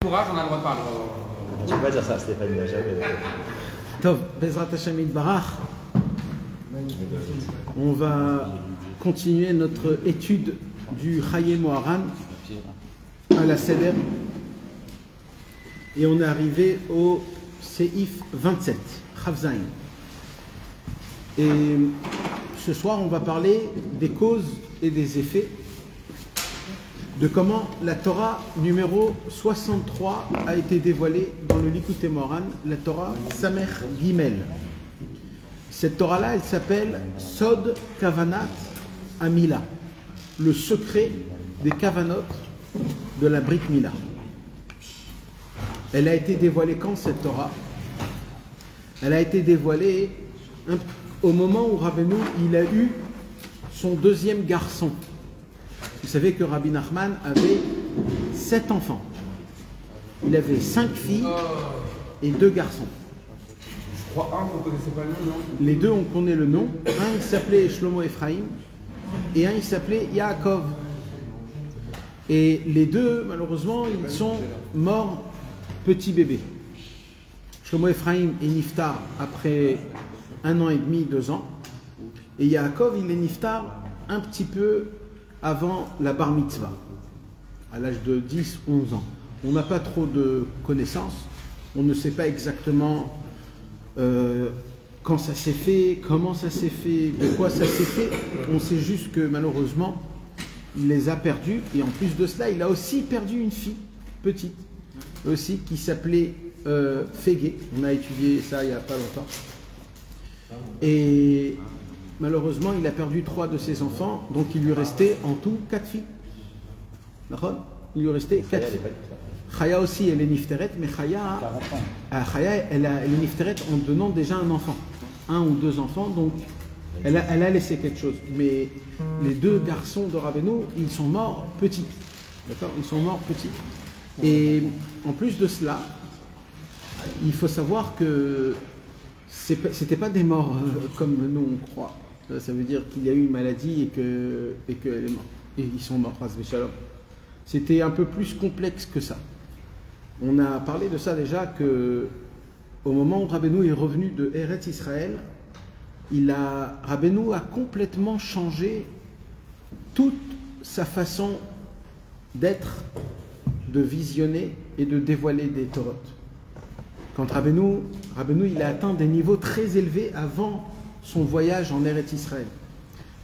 Courage, on a le droit de parler. Tu peux pas dire ça, Stéphane, il n'a jamais. Tov, Bezrat Hashem Yitbarach. On va continuer notre étude du Chayei Moharan à la Seder. Et on est arrivé au Seif 27, Chavzain. Et ce soir, on va parler des causes et des effets de comment la Torah numéro 63 a été dévoilée dans le Likutei Moharan, la Torah Samer Gimel. Cette Torah-là, elle s'appelle Sod Kavanat Amila, le secret des Kavanot de la Brit Mila. Elle a été dévoilée quand, cette Torah? Elle a été dévoilée au moment où Rabbeinu il a eu son deuxième garçon. Vous savez que Rabbi Nachman avait 7 enfants. Il avait 5 filles et 2 garçons. Je crois un qu'on ne connaissait pas le nom, non? Les deux, on connaît le nom. Un, il s'appelait Shlomo Ephraim et un, il s'appelait Yaakov. Et les deux, malheureusement, ils sont morts petits bébés. Shlomo Ephraim est niftar après 1 an et demi, 2 ans. Et Yaakov, il est niftar un petit peu avant la bar mitzvah, à l'âge de 10, 11 ans. On n'a pas trop de connaissances, on ne sait pas exactement quand ça s'est fait, comment ça s'est fait, de quoi ça s'est fait. On sait juste que malheureusement, il les a perdus, et en plus de cela, il a aussi perdu une fille, petite, aussi, qui s'appelait Fégé. On a étudié ça il n'y a pas longtemps. Et malheureusement, il a perdu 3 de ses enfants, donc il lui restait en tout 4 filles. D'accord? Il lui restait 4 filles. Chaya aussi, elle est nifteret, mais Chaya, elle est nifteret en donnant déjà un enfant. 1 ou 2 enfants, donc elle a laissé quelque chose. Mais les 2 garçons de Rabbeinu, ils sont morts petits. D'accord? Ils sont morts petits. Et en plus de cela, il faut savoir que c'était pas des morts comme nous on croit. Ça veut dire qu'il y a eu une maladie et qu'elle est morte. Et ils sont morts, c'était un peu plus complexe que ça. On a parlé de ça déjà que au moment où Rabbeinu est revenu de Eretz Israël, Rabbeinu a complètement changé toute sa façon d'être, de visionner et de dévoiler des Torot. Quand Rabbeinu il a atteint des niveaux très élevés avant son voyage en Eretz Israël.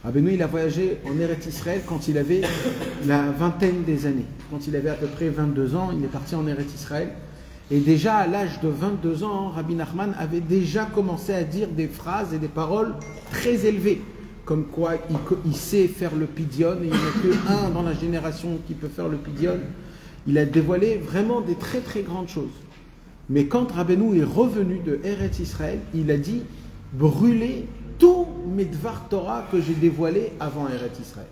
Rabbeinu il a voyagé en Eretz Israël quand il avait la vingtaine des années. Quand il avait à peu près 22 ans, il est parti en Eretz Israël. Et déjà à l'âge de 22 ans, Rabbi Nachman avait déjà commencé à dire des phrases et des paroles très élevées. Comme quoi il sait faire le pidyon, et il n'y en a qu'un dans la génération qui peut faire le pidyon. Il a dévoilé vraiment des très très grandes choses. Mais quand Rabbeinu est revenu de Eretz Israël, il a dit « Brûlez tous mes Dvar Torah que j'ai dévoilés avant Eretz Israël.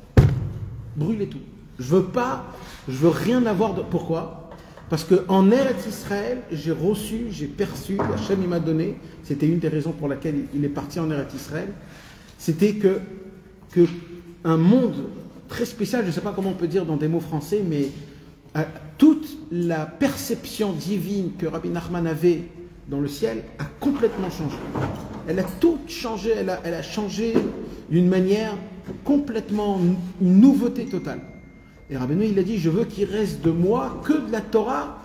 Brûlez tout. Je veux rien avoir de... » Pourquoi? Parce qu'en Eretz Israël, j'ai perçu, Hachem il m'a donné, c'était une des raisons pour laquelle il est parti en Eretz Israël, c'était que un monde très spécial, je ne sais pas comment on peut dire dans des mots français, mais toute la perception divine que Rabbi Nachman avait dans le ciel a complètement changé. Elle a tout changé, elle a changé d'une manière complètement, une nouveauté totale. Et Rabbeinu il a dit, je veux qu'il reste de moi que de la Torah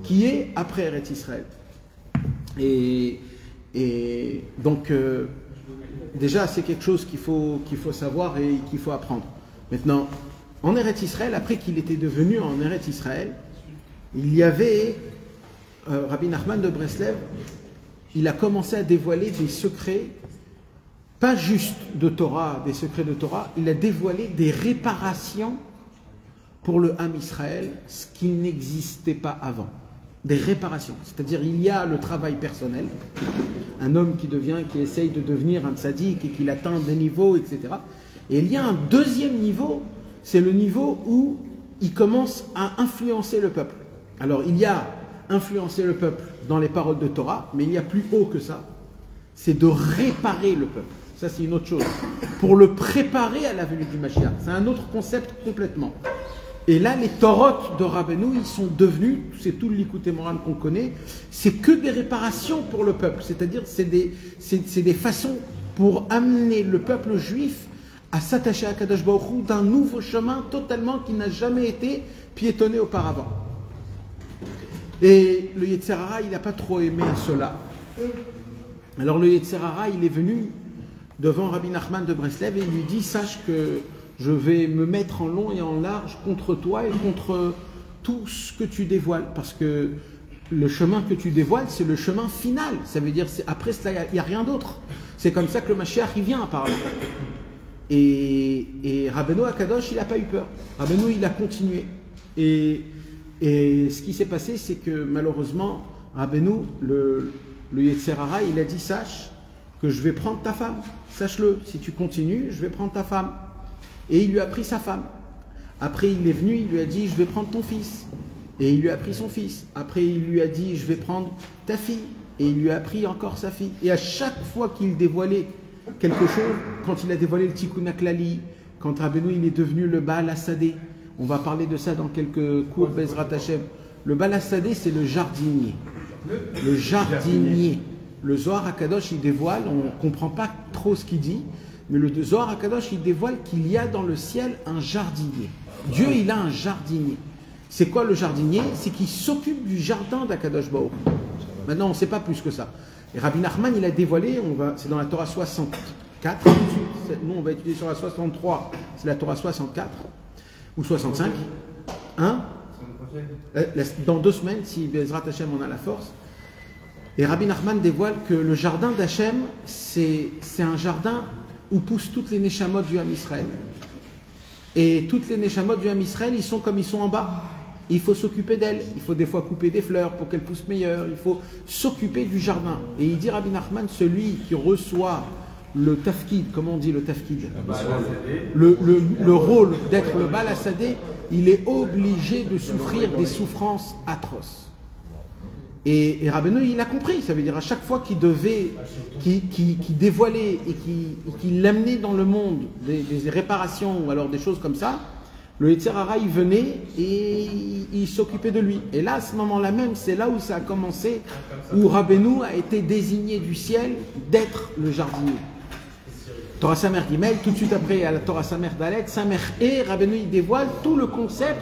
qui est après Eretz Israël. Et donc, déjà c'est quelque chose qu'il faut savoir et qu'il faut apprendre. Maintenant, en Eretz Israël, après qu'il était devenu en Eretz Israël, il y avait Rabbi Nachman de Breslev, il a commencé à dévoiler des secrets, pas juste de Torah, des secrets de Torah, il a dévoilé des réparations pour le Ham Israël, ce qui n'existait pas avant. Des réparations, c'est-à-dire il y a le travail personnel, un homme qui essaye de devenir un tzaddik et qui atteint des niveaux, etc. Et il y a un deuxième niveau, c'est le niveau où il commence à influencer le peuple. Alors il y a influencer le peuple dans les paroles de Torah, mais il y a plus haut que ça, c'est de réparer le peuple. Ça c'est une autre chose. Pour le préparer à la venue du Mashiach. C'est un autre concept complètement. Et là, les Torot de Rabbeinu, ils sont devenus, c'est tout le Likutei Moharan qu'on connaît, c'est que des réparations pour le peuple. C'est-à-dire, c'est des façons pour amener le peuple juif à s'attacher à Kadosh Baruch Hu d'un nouveau chemin totalement qui n'a jamais été piétonné auparavant. Et le Yetzer Hara, il n'a pas trop aimé cela. Alors le Yetzer Hara, il est venu devant Rabbi Nachman de Breslev et il lui dit, sache que je vais me mettre en long et en large contre toi et contre tout ce que tu dévoiles. Parce que le chemin que tu dévoiles, c'est le chemin final. Ça veut dire, après cela, il n'y a rien d'autre. C'est comme ça que le Mashiach, il vient apparemment. Et Rabbeinu Akadosh, il n'a pas eu peur. Rabbeinu, il a continué. Et ce qui s'est passé, c'est que malheureusement, Rabbeinu, le Yetzer Hara, il a dit, sache que je vais prendre ta femme. Sache-le, si tu continues, je vais prendre ta femme. Et il lui a pris sa femme. Après, il est venu, il lui a dit, je vais prendre ton fils. Et il lui a pris son fils. Après, il lui a dit, je vais prendre ta fille. Et il lui a pris encore sa fille. Et à chaque fois qu'il dévoilait quelque chose, quand il a dévoilé le Tikkun HaKlali, quand Rabbeinu il est devenu le Baal Hasadeh, on va parler de ça dans quelques cours Bezrat Hashem. Le Baal Hasadeh, c'est le jardinier. Le jardinier. Le Zohar HaKadosh, il dévoile, on ne comprend pas trop ce qu'il dit, mais le Zohar HaKadosh, il dévoile qu'il y a dans le ciel un jardinier. Dieu, il a un jardinier. C'est quoi le jardinier? C'est qu'il s'occupe du jardin d'Akadosh Baruch. Maintenant, on ne sait pas plus que ça. Et Rabbi Nachman, il a dévoilé, c'est dans la Torah 64, nous on va étudier sur la 63, c'est la Torah 64, ou 65, hein? Dans 2 semaines, si Bezrat Hashem en a la force. Et Rabbi Nachman dévoile que le jardin d'Hachem, c'est un jardin où poussent toutes les Neshamot du Ham Israël. Et toutes les Neshamot du Ham Israël, ils sont comme ils sont en bas. Il faut s'occuper d'elles. Il faut des fois couper des fleurs pour qu'elles poussent meilleures. Il faut s'occuper du jardin. Et il dit Rabbi Nachman, celui qui reçoit le tafkid, comment on dit le tafkid? Le rôle d'être le Baal Hasadeh, il est obligé de souffrir des souffrances atroces. Et Rabbeinu, il a compris, ça veut dire à chaque fois qu'il dévoilait et qu'il l'amenait dans le monde des réparations ou alors des choses comme ça, le Yetzer Hara, il venait et il s'occupait de lui. Et là, à ce moment-là même, c'est là où ça a commencé, où Rabbeinu a été désigné du ciel d'être le jardinier. Torah Samer Gimel, tout de suite après à la Torah Samer Dalet, Samer et Rabbeinu, il dévoile tout le concept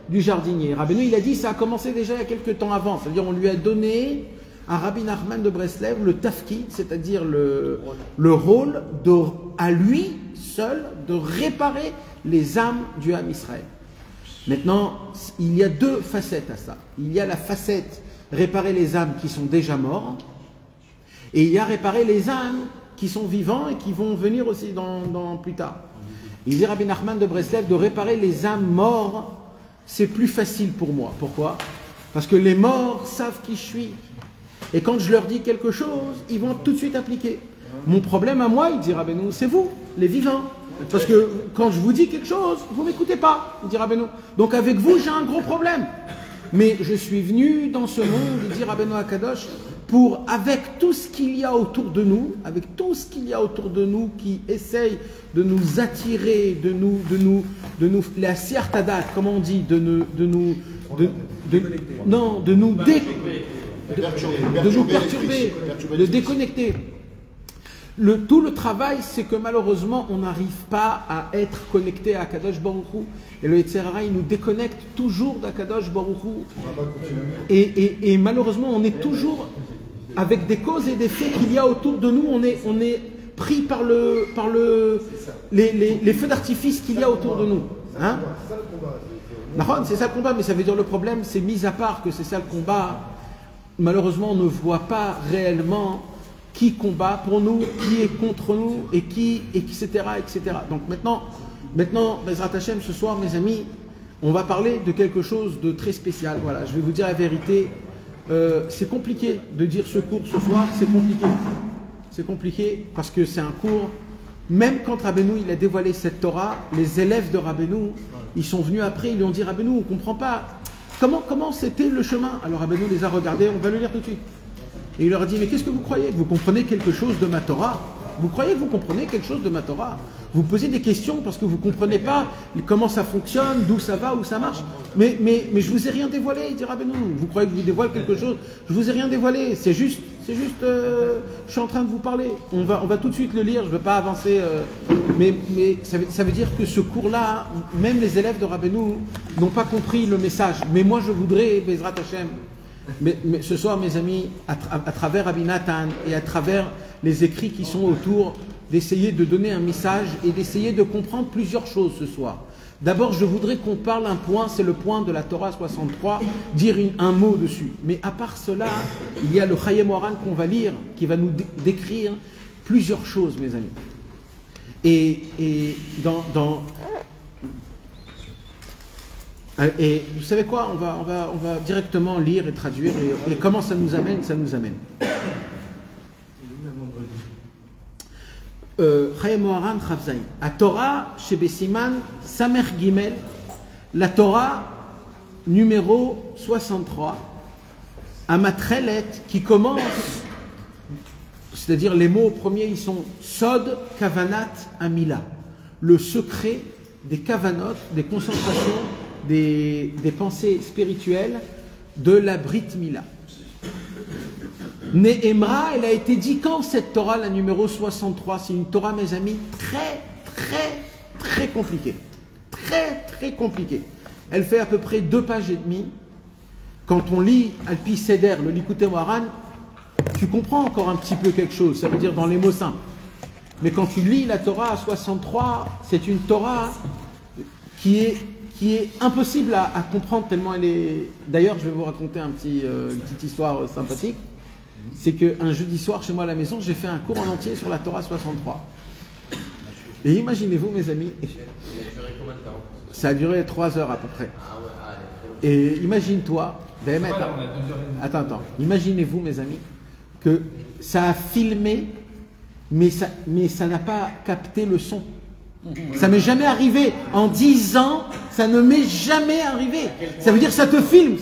du jardinier. Rabbeinu, il a dit, ça a commencé déjà il y a quelques temps avant. C'est-à-dire, on lui a donné à Rabbi Nachman de Breslev le tafkid, c'est-à-dire le rôle à lui seul de réparer les âmes du Ham Israël. Maintenant, il y a 2 facettes à ça. Il y a la facette réparer les âmes qui sont déjà morts, et il y a réparer les âmes qui sont vivants et qui vont venir aussi dans plus tard. Il dit Rabbi Nachman de Breslev, de réparer les âmes mortes, c'est plus facile pour moi. Pourquoi? Parce que les morts savent qui je suis. Et quand je leur dis quelque chose, ils vont tout de suite appliquer. Mon problème à moi, il dit Rabbeinu, c'est vous, les vivants. Parce que quand je vous dis quelque chose, vous ne m'écoutez pas, il dit Rabbeinu. Donc avec vous, j'ai un gros problème. Mais je suis venu dans ce monde, il dit Rabbeinu Akadosh, pour, avec tout ce qu'il y a autour de nous, avec tout ce qu'il y a autour de nous qui essaye de nous attirer, de nous la siertadat, comment on dit, de nous perturber, de déconnecter. Tout le travail, c'est que malheureusement, on n'arrive pas à être connecté à Kadosh Baruch Hu. Et le Yetzer Hara, il nous déconnecte toujours d'Akadosh Baruch Hu. Et malheureusement, on est toujours avec des causes et des faits qu'il y a autour de nous. On est pris par les feux d'artifice qu'il y a autour de nous. Hein? C'est ça le combat, mais ça veut dire le problème, c'est mis à part que c'est ça le combat. Malheureusement, on ne voit pas réellement qui combat pour nous, qui est contre nous, etc., etc. Donc maintenant, Bezrat Hashem, ce soir, mes amis, on va parler de quelque chose de très spécial. Voilà, je vais vous dire la vérité. C'est compliqué de dire ce cours ce soir, c'est compliqué. C'est compliqué parce que c'est un cours, même quand Rabbeinu il a dévoilé cette Torah, les élèves de Rabbeinu, ils sont venus après, ils lui ont dit Rabbeinu, on ne comprend pas, comment c'était le chemin? Alors Rabbeinu les a regardés, on va le lire tout de suite. Et il leur a dit, mais qu'est-ce que vous croyez? Vous comprenez quelque chose de ma Torah? Vous croyez que vous comprenez quelque chose de ma Torah? Vous posez des questions parce que vous ne comprenez pas comment ça fonctionne, d'où ça va, où ça marche. Mais je vous ai rien dévoilé, dit Rabbeinu. Vous croyez que je vous dévoile quelque chose? Je vous ai rien dévoilé. C'est juste, je suis en train de vous parler. On va tout de suite le lire. Je ne veux pas avancer. Mais ça veut dire que ce cours-là, même les élèves de Rabbeinu n'ont pas compris le message. Mais moi, je voudrais, Bezrat Hashem, mais ce soir, mes amis, à travers Rabbi Nathan et à travers les écrits qui sont autour, d'essayer de donner un message et d'essayer de comprendre plusieurs choses ce soir. D'abord, je voudrais qu'on parle un point, c'est le point de la Torah 63, dire un mot dessus. Mais à part cela, il y a le Chayei Moharan qu'on va lire, qui va nous décrire plusieurs choses, mes amis. Et vous savez quoi, on va directement lire et traduire, et comment ça nous amène, ça nous amène. Chayei Moharan Chavzaïn. A Torah chez Bessiman Samer Gimel, la Torah numéro 63, à Matrelet, qui commence, c'est-à-dire les mots premiers, ils sont Sod Kavanat Amila, le secret des kavanot, des concentrations, des pensées spirituelles de la Brit Mila. Nehemra, elle a été dit quand cette Torah, la numéro 63, c'est une Torah, mes amis, très compliquée. Très compliquée. Elle fait à peu près 2 pages et demie. Quand on lit Alpi Seder, le Likutei Moharan, tu comprends encore un petit peu quelque chose, ça veut dire dans les mots simples. Mais quand tu lis la Torah à 63, c'est une Torah qui est impossible à comprendre tellement elle est... D'ailleurs, je vais vous raconter une petite histoire sympathique. C'est qu'un jeudi soir, chez moi à la maison, j'ai fait un cours en entier sur la Torah 63. Et imaginez-vous, mes amis, ça a duré 3 heures à peu près. Et imagine-toi, attends, imaginez-vous, mes amis, que ça a filmé, mais ça n'a pas capté le son. Ça m'est jamais arrivé. En 10 ans, ça ne m'est jamais arrivé. Ça veut dire que ça te filme,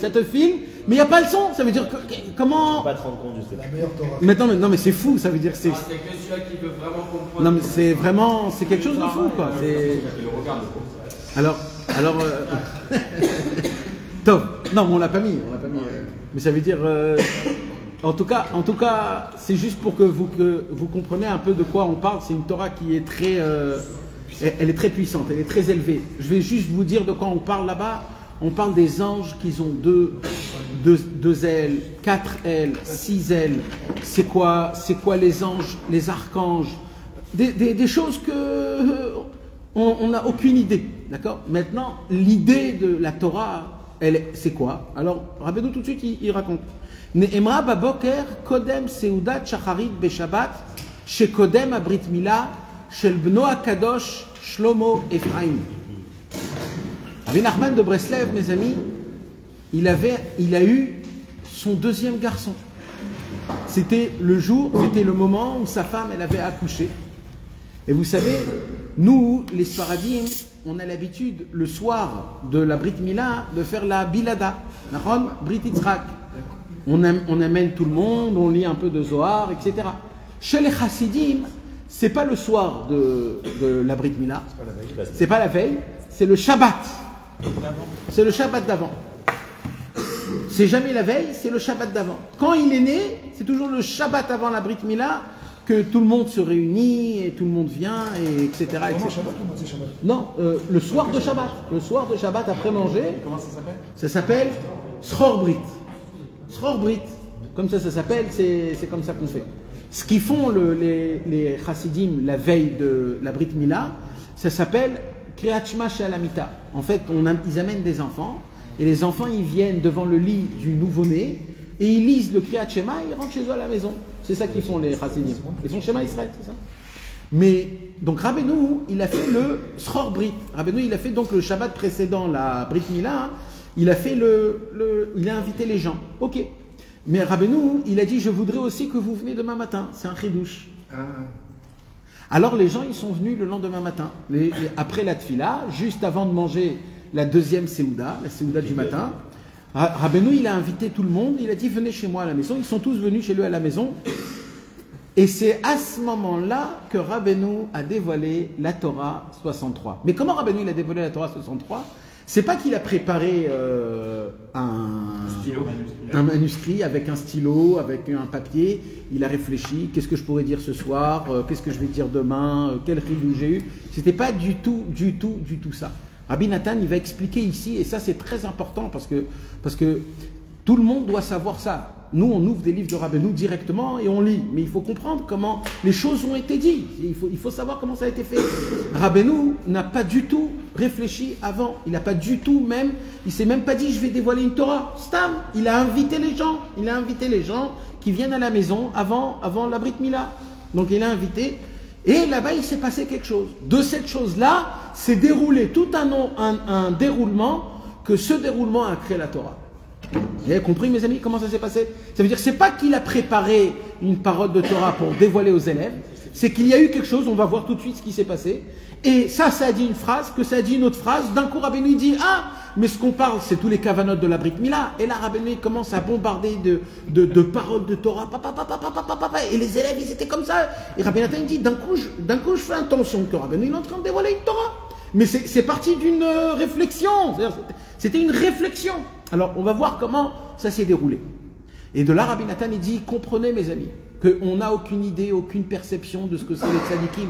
mais il n'y a pas le son. Ça veut dire que, comment... Tu peux pas te rendre compte, je sais pas. La meilleure Torah. Non, mais c'est fou, ça veut dire que c'est... C'est que celui-là qui veut vraiment comprendre. Non, mais c'est quelque chose de fou, quoi. Alors, Top. Non, mais on l'a pas mis. Mais ça veut dire... En tout cas, c'est juste pour que vous compreniez un peu de quoi on parle. C'est une Torah qui est très... elle est très puissante, elle est très élevée. Je vais juste vous dire de quoi on parle là-bas. On parle des anges qui ont deux ailes, 4 ailes, 6 ailes. C'est quoi les anges, les archanges? Des choses que on n'a aucune idée. D'accord? Maintenant, l'idée de la Torah, c'est quoi? Alors, Rabbeinu tout de suite, il raconte. Nehemra baboker kodem seudat shacharit beshabbat shekodem abrit mila shel bno akadosh Shlomo Ephraim. Rabbi Nachman de Breslev, mes amis, il a eu son 2e garçon. C'était le moment où sa femme, elle avait accouché. Et vous savez, nous, les Sfaradim, on a l'habitude, le soir de la Brit Mila, de faire la Bilada, Nachon, Brit Yitzhak. On amène tout le monde, on lit un peu de Zohar, etc. Chez les Chassidim, c'est pas le soir de la Brit Mila, c'est pas la veille, c'est le Shabbat. C'est le Shabbat d'avant. C'est jamais la veille, c'est le Shabbat d'avant. Quand il est né, c'est toujours le Shabbat avant la Brit Mila que tout le monde se réunit et tout le monde vient, et etc. Vraiment Shabbat ou moitié Shabbat? Non, le soir de Shabbat. Le soir de Shabbat après manger. Comment ça s'appelle? Ça s'appelle Sror Brit. Sror Brit. Comme ça s'appelle, c'est comme ça qu'on fait. Ce qu'ils font les Chassidim la veille de la Brit Mila, ça s'appelle Kriyat Shema Shalamita. En fait, ils amènent des enfants, et les enfants, ils viennent devant le lit du nouveau-né, et ils lisent le Kriyat Shema, et ils rentrent chez eux à la maison. C'est ça qu'ils font, les Chassidim. Ils font Shema Israël, c'est ça. Mais, donc Rabbeinu, il a fait le Sror Brit. Rabbeinu, il a fait donc le Shabbat précédent, la Brit Mila, il a fait il a invité les gens. Ok. Mais Rabbeinu, il a dit, je voudrais aussi que vous venez demain matin. C'est un chidouche. Alors les gens, ils sont venus le lendemain matin, après la tfila, juste avant de manger la 2e séouda, la séouda du matin. Rabbeinu, il a invité tout le monde, il a dit, venez chez moi à la maison. Ils sont tous venus chez lui à la maison. Et c'est à ce moment-là que Rabbeinu a dévoilé la Torah 63. Mais comment Rabbeinu il a dévoilé la Torah 63? C'est pas qu'il a préparé un manuscrit avec un stylo, avec un papier. Il a réfléchi, qu'est-ce que je pourrais dire ce soir, qu'est-ce que je vais dire demain, quel rivou j'ai eu. C'était pas du tout ça. Rabbi Nathan, il va expliquer ici, et ça c'est très important parce que tout le monde doit savoir ça. Nous, on ouvre des livres de Rabbeinu directement et on lit. Mais il faut comprendre comment les choses ont été dites. Il faut savoir comment ça a été fait. Rabbeinu n'a pas du tout réfléchi avant. Il n'a pas du tout même, il s'est même pas dit je vais dévoiler une Torah. Stam, il a invité les gens. Il a invité les gens qui viennent à la maison avant la Brit Mila. Donc il a invité. Et là-bas, il s'est passé quelque chose. De cette chose-là, s'est déroulé tout un déroulement, que ce déroulement a créé la Torah. Vous avez compris, mes amis, comment ça s'est passé? Ça veut dire que ce n'est pas qu'il a préparé une parole de Torah pour dévoiler aux élèves, c'est qu'il y a eu quelque chose, on va voir tout de suite ce qui s'est passé. Et ça a dit une phrase, que ça a dit une autre phrase. D'un coup, Rabbeinu dit, ah, mais ce qu'on parle, c'est tous les cavanotes de la Brit Mila. Et là, Rabbeinu commence à bombarder de paroles de Torah. Et les élèves, ils étaient comme ça. Et Rabbi Nathan dit, d'un coup, je fais attention que Rabbeinu il est en train de dévoiler une Torah. Mais c'est parti d'une réflexion. C'était une réflexion. Alors, on va voir comment ça s'est déroulé. Et de là, Rabbi Nathan, il dit, comprenez, mes amis, qu'on n'a aucune idée, aucune perception de ce que c'est les tzadikim.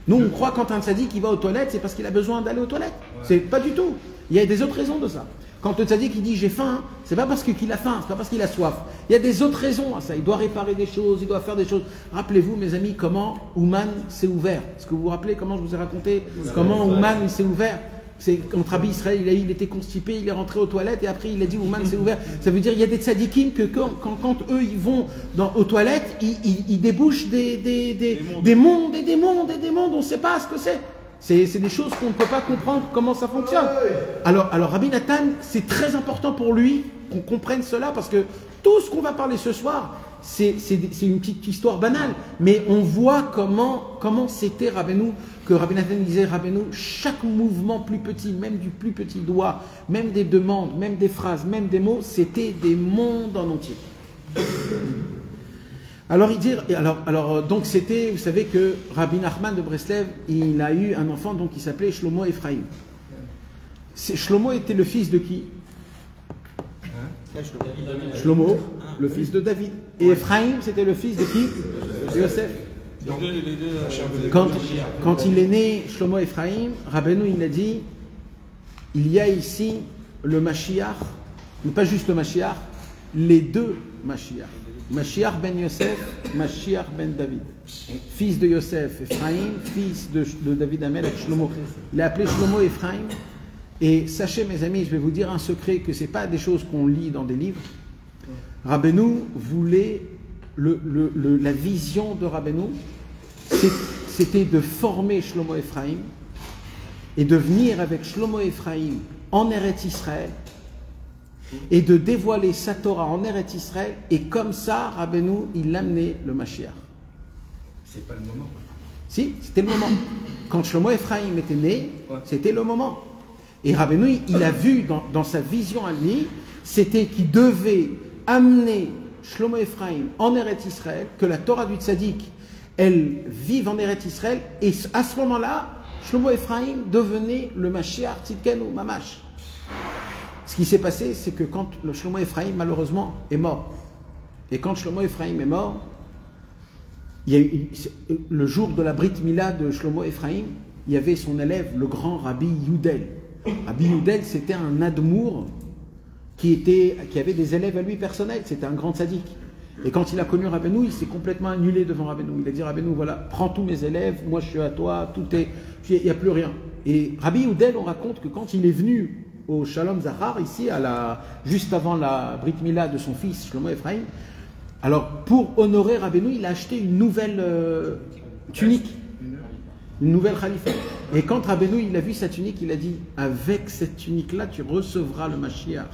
Nous, on croit quand un tzadik il va aux toilettes, c'est parce qu'il a besoin d'aller aux toilettes. C'est pas du tout. Il y a des autres raisons de ça. Quand le tzadik il dit j'ai faim, c'est pas parce qu'il a faim, c'est pas parce qu'il a soif. Il y a des autres raisons à ça. Il doit réparer des choses, il doit faire des choses. Rappelez-vous, mes amis, comment Ouman s'est ouvert. Est-ce que vous vous rappelez comment je vous ai raconté comment Ouman s'est ouvert? C'est quand Rabbi Israël, il était constipé, il est rentré aux toilettes et après il a dit Ouman s'est ouvert. Ça veut dire il y a des tzadikim que quand eux ils vont aux toilettes, ils débouchent des mondes et des mondes et des mondes, on ne sait pas ce que c'est. C'est des choses qu'on ne peut pas comprendre comment ça fonctionne. Alors Rabbi Nathan, c'est très important pour lui qu'on comprenne cela parce que tout ce qu'on va parler ce soir, c'est une petite histoire banale. Mais on voit comment c'était Rabbeinu, que Rabbi Nathan disait Rabbeinu, chaque mouvement plus petit, même du plus petit doigt, même des demandes, même des phrases, même des mots, c'était des mondes en entier. Donc c'était, vous savez que Rabbi Nachman de Breslev, il a eu un enfant donc qui s'appelait Shlomo Ephraim. Shlomo était le fils de qui? Shlomo, le fils de David. Et Ephraim, c'était le fils de qui? De Yosef. Quand il est né, Shlomo Ephraim, Rabbeinu il a dit, il y a ici le Mashiach, mais pas juste le Mashiach, les deux Mashiach. Mashiach ben Yosef, Mashiach ben David. Fils de Yosef, Ephraim, fils de David Amelech, Shlomo. Il a appelé Shlomo Ephraim. Et sachez, mes amis, je vais vous dire un secret, que ce n'est pas des choses qu'on lit dans des livres. Rabbeinu voulait, la vision de Rabbeinu, c'était de former Shlomo Ephraim et de venir avec Shlomo Ephraim en Eretz Israël et de dévoiler sa Torah en Eretz Israël, et comme ça, Rabbeinu, il amenait le Mashiach. C'est pas le moment. Si, c'était le moment. Quand Shlomo Ephraim était né, c'était le moment. Et Rabbeinu, il a vu dans sa vision à lui, c'était qu'il devait amener Shlomo Ephraim en Eretz Israël, que la Torah du Tzaddik, elle vive en Eretz Israël, et à ce moment-là, Shlomo Ephraim devenait le Mashiach Tzidkenu Mamash. Ce qui s'est passé, c'est que quand le Shlomo Ephraim, malheureusement, est mort, et quand Shlomo Ephraim est mort, il y a eu, le jour de la Brit Mila de Shlomo Ephraim, il y avait son élève, le grand Rabbi Yudel. Rabbi Yudel, c'était un admour qui avait des élèves à lui personnels, c'était un grand tzaddik. Et quand il a connu Rabbeinu, il s'est complètement annulé devant Rabbeinu. Il a dit Rabbeinu, voilà, prends tous mes élèves, moi je suis à toi, il n'y a plus rien. Et Rabbi Yudel, on raconte que quand il est venu au Shalom Zahar, ici, juste avant la Brit Mila de son fils, Shlomo Ephraim, alors pour honorer Rabbeinu, il a acheté une nouvelle tunique, une nouvelle khalifa. Et quand Rabbeinu, il a vu sa tunique, il a dit, avec cette tunique-là, tu recevras le Mashiach.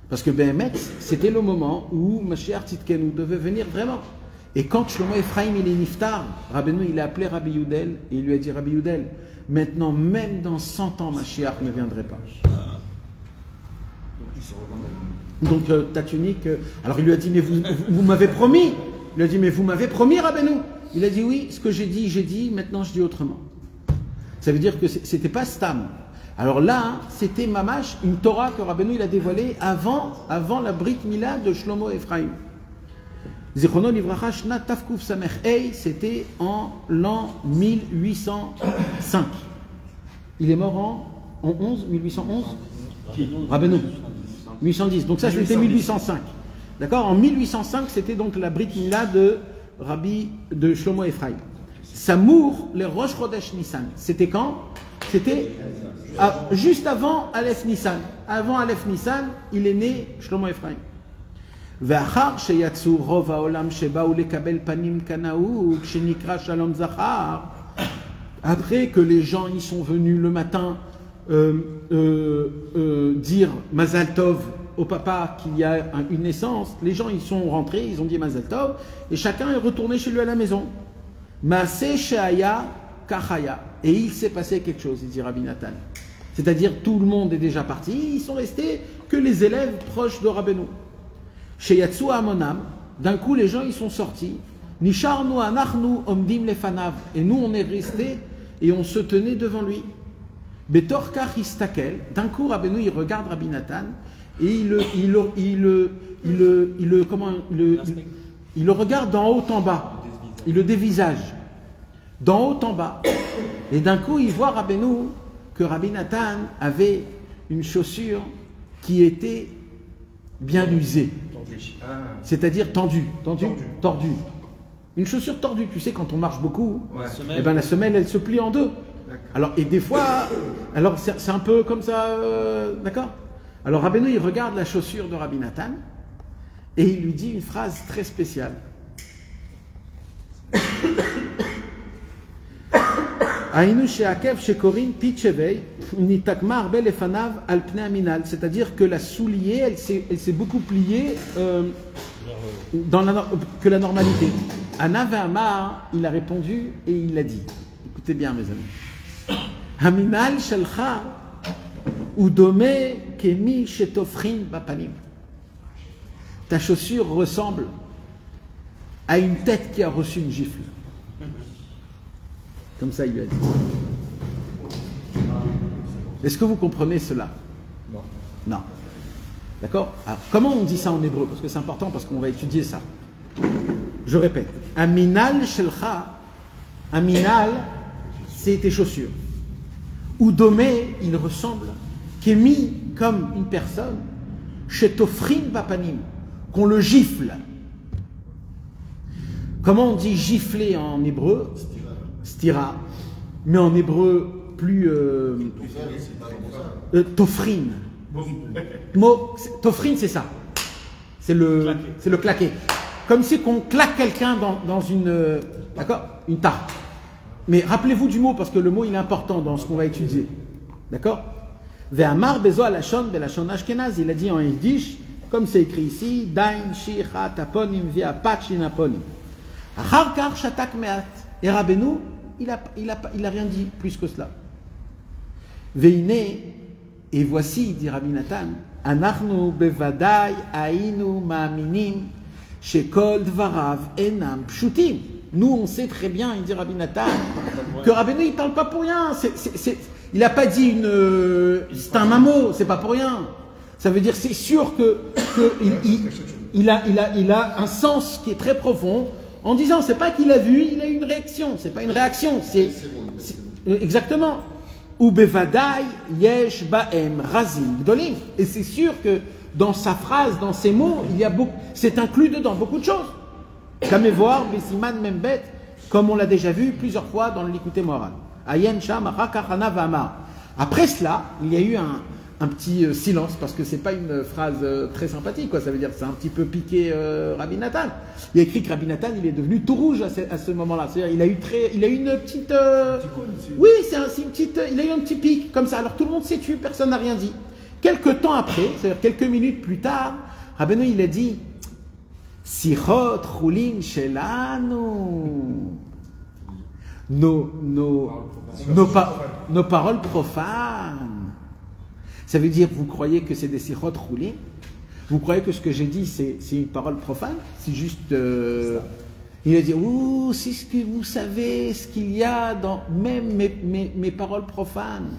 Parce que Behemet, c'était le moment où Mashiach Tzidkenu devait venir vraiment. Et quand Shlomo Ephraim, il est niftar, Rabbeinu, il a appelé Rabbi Yudel, et il lui a dit, Rabbi Yudel, maintenant, même dans 100 ans, Mashiach ne viendrait pas. Donc ta tunique, alors il lui a dit, mais vous m'avez promis, Il a dit, mais vous m'avez promis, Rabbeinu. Il a dit, oui, ce que j'ai dit, maintenant je dis autrement. Ça veut dire que c'était pas Stam. Alors là, c'était Mamash, une Torah que Rabbeinu il a dévoilée avant la Brit Mila de Shlomo Ephraim. Zichrono Livracha Shna Tafkuf Samech Ei, c'était en l'an 1805. Il est mort en 1811 Rabbeinu 1810. Donc ça c'était 1805. D'accord? En 1805, c'était donc la Brit Mila de Shlomo Ephraim. Samour, les Rosh Chodesh Nissan. C'était quand? C'était juste avant Aleph Nissan. Avant Aleph Nissan, il est né Shlomo Ephraim. ואחר שיצאו רוב העולם שבאו לקבל פנים כנהוג שנקרא שלום זכר, après que les gens y sont venus le matin dire Mazal Tov au papa qu'il y a une naissance, les gens ils sont rentrés, ils ont dit Mazal Tov et chacun est retourné chez lui à la maison. Maaseh she'aya kachaya, et il s'est passé quelque chose, il dit Rabbi Nathan. C'est-à-dire tout le monde est déjà parti, ils sont restés que les élèves proches de Rabbeinu. Chez Yatsu Amonam, d'un coup les gens ils sont sortis. Nisharnu anachnu omdim lefanav, et nous on est restés et on se tenait devant lui. Betor kach istakel, d'un coup Rabbeinu il regarde Rabbi Nathan et il le regarde d'en haut en bas, il le dévisage d'en haut en bas, et d'un coup il voit Rabbeinu que Rabbi Nathan avait une chaussure qui était bien usée. C'est-à-dire tordue. Une chaussure tordue, tu sais, quand on marche beaucoup, et ben la semelle elle se plie en deux. Alors, et des fois, alors c'est un peu comme ça, d'accord? Alors Rabbeinu il regarde la chaussure de Rabbi Nathan et il lui dit une phrase très spéciale. C'est-à-dire que la soulier, elle s'est beaucoup pliée que la normalité. Anav Amar, il a répondu et il a dit, écoutez bien mes amis, Haminal shelcha udome kemi shetofrin bapanim. Ta chaussure ressemble à une tête qui a reçu une gifle. Comme ça, il lui a dit. Est-ce que vous comprenez cela? Non. Non. D'accord? Alors, comment on dit ça en hébreu? Parce que c'est important, parce qu'on va étudier ça. Je répète. Aminal shelcha. Aminal, c'est tes chaussures. Udomé, il ressemble. Kémi, comme une personne. Shetofrin bapanim. Qu'on le gifle. Comment on dit gifler en hébreu? Stira, mais en hébreu plus tofrin. Tofrin, c'est ça. C'est le claquer. Comme si on claque quelqu'un dans une, d'accord, une tarte. Mais rappelez-vous du mot parce que le mot il est important dans ce qu'on va étudier. D'accord? Ve'amar bezo alashon belashon ashkenaz. Il a dit en yiddish, comme c'est écrit ici, dain shicha taponim via pachinaponim. Achar kar shatak meat. Et Rabbeinu, il a rien dit plus que cela. Veine, et voici, dit Rabbi Nathan, Anachnu bevadai ainu ma'aminim shekol dvarav enam pshutim. Nous, on sait très bien, il dit Rabbi Nathan, que Rabbeinu, il ne parle pas pour rien. Il n'a pas dit c'est un mamo, c'est pas pour rien. Ça veut dire, c'est sûr il a un sens qui est très profond. En disant, c'est pas qu'il a vu, il a eu une réaction. C'est pas une réaction, c'est exactement. Ou bevadai yesh baem razim gdolim. Et c'est sûr que dans sa phrase, dans ses mots, c'est inclus dedans beaucoup de choses. Kamevoir, besiman membet, comme on l'a déjà vu plusieurs fois dans le Likutei Moharan. Ayen sham achakachana v'amar. Après cela, il y a eu un petit silence, parce que c'est pas une phrase très sympathique, quoi. Ça veut dire que c'est un petit peu piqué Rabbi Nathan. Il a écrit que Rabbi Nathan, il est devenu tout rouge à ce moment-là. C'est-à-dire, il a eu une petite, oui, c'est une petite, il a eu un petit pic comme ça. Alors tout le monde s'est tué, personne n'a rien dit. Quelques temps après, c'est-à-dire quelques minutes plus tard, Rabbeinu il a dit, Sichot chulin shelanu, nos paroles profanes. Ça veut dire, vous croyez que c'est des sichot roulés? Vous croyez que ce que j'ai dit, c'est une parole profane? C'est juste... Il a dit, ouh, c'est ce que vous savez, ce qu'il y a dans même mes paroles profanes.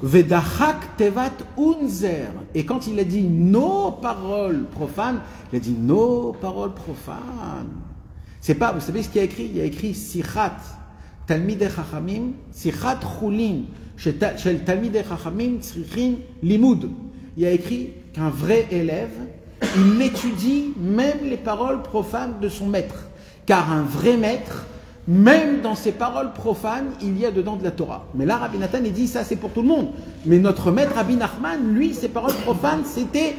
Vedachak tevat unzer. Et quand il a dit nos paroles profanes, il a dit nos paroles profanes. C'est pas, vous savez ce qu'il y a écrit? Il y a écrit Sichat Talmidei Chachamim, Sichat Chulin, Shel Talmidei Chachamim Tzrichin Limud. Il y a écrit qu'un vrai élève, il étudie même les paroles profanes de son maître. Car un vrai maître, même dans ses paroles profanes, il y a dedans de la Torah. Mais là, Rabbi Nathan, il dit ça, c'est pour tout le monde. Mais notre maître, Rabbi Nachman, lui, ses paroles profanes, c'était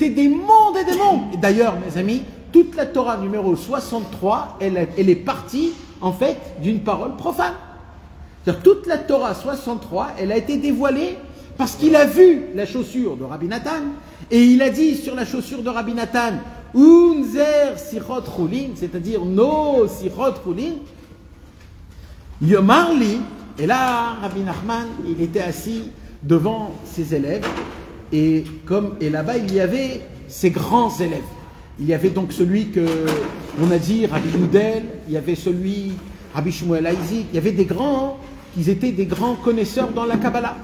des mondes et des mondes. Et d'ailleurs, mes amis, toute la Torah numéro 63, elle est partie, en fait, d'une parole profane. C'est-à-dire, toute la Torah 63, elle a été dévoilée parce qu'il a vu la chaussure de Rabbi Nathan, et il a dit sur la chaussure de Rabbi Nathan, Unzer Sichot Chulin, c'est-à-dire nos Sichot Chulin, Yomarli, et là, Rabbi Nachman, il était assis devant ses élèves, et là-bas, il y avait ses grands élèves. Il y avait donc celui que on a dit, Rabbi Yudel, il y avait celui, Rabbi Shmuel Aizik, il y avait des grands, qui étaient des grands connaisseurs dans la Kabbalah.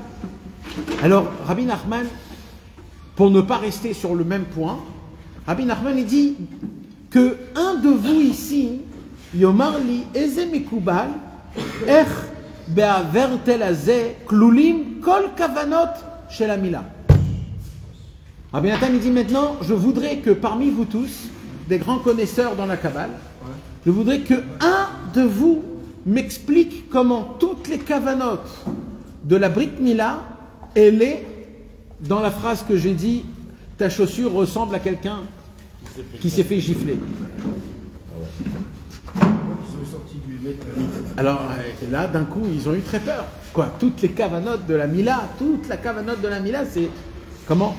Alors, Rabbi Nachman, pour ne pas rester sur le même point, Rabbi Nachman, il dit que un de vous ici, Yomarli, Eze Mekubal, Ech Be'aver Tel Azeh, Klulim, Kol Kavanot, chez la Mila. Rabbi Nathan, il dit maintenant, je voudrais que parmi vous tous, des grands connaisseurs dans la Kabbale, je voudrais que un de vous m'explique comment toutes les Kavanot de la Brit Mila, elle est dans la phrase que j'ai dit, ta chaussure ressemble à quelqu'un qui s'est fait gifler. Alors là, d'un coup, ils ont eu très peur. Quoi, toutes les Kavanot de la Mila, toute la Kavanot de la Mila, c'est comment?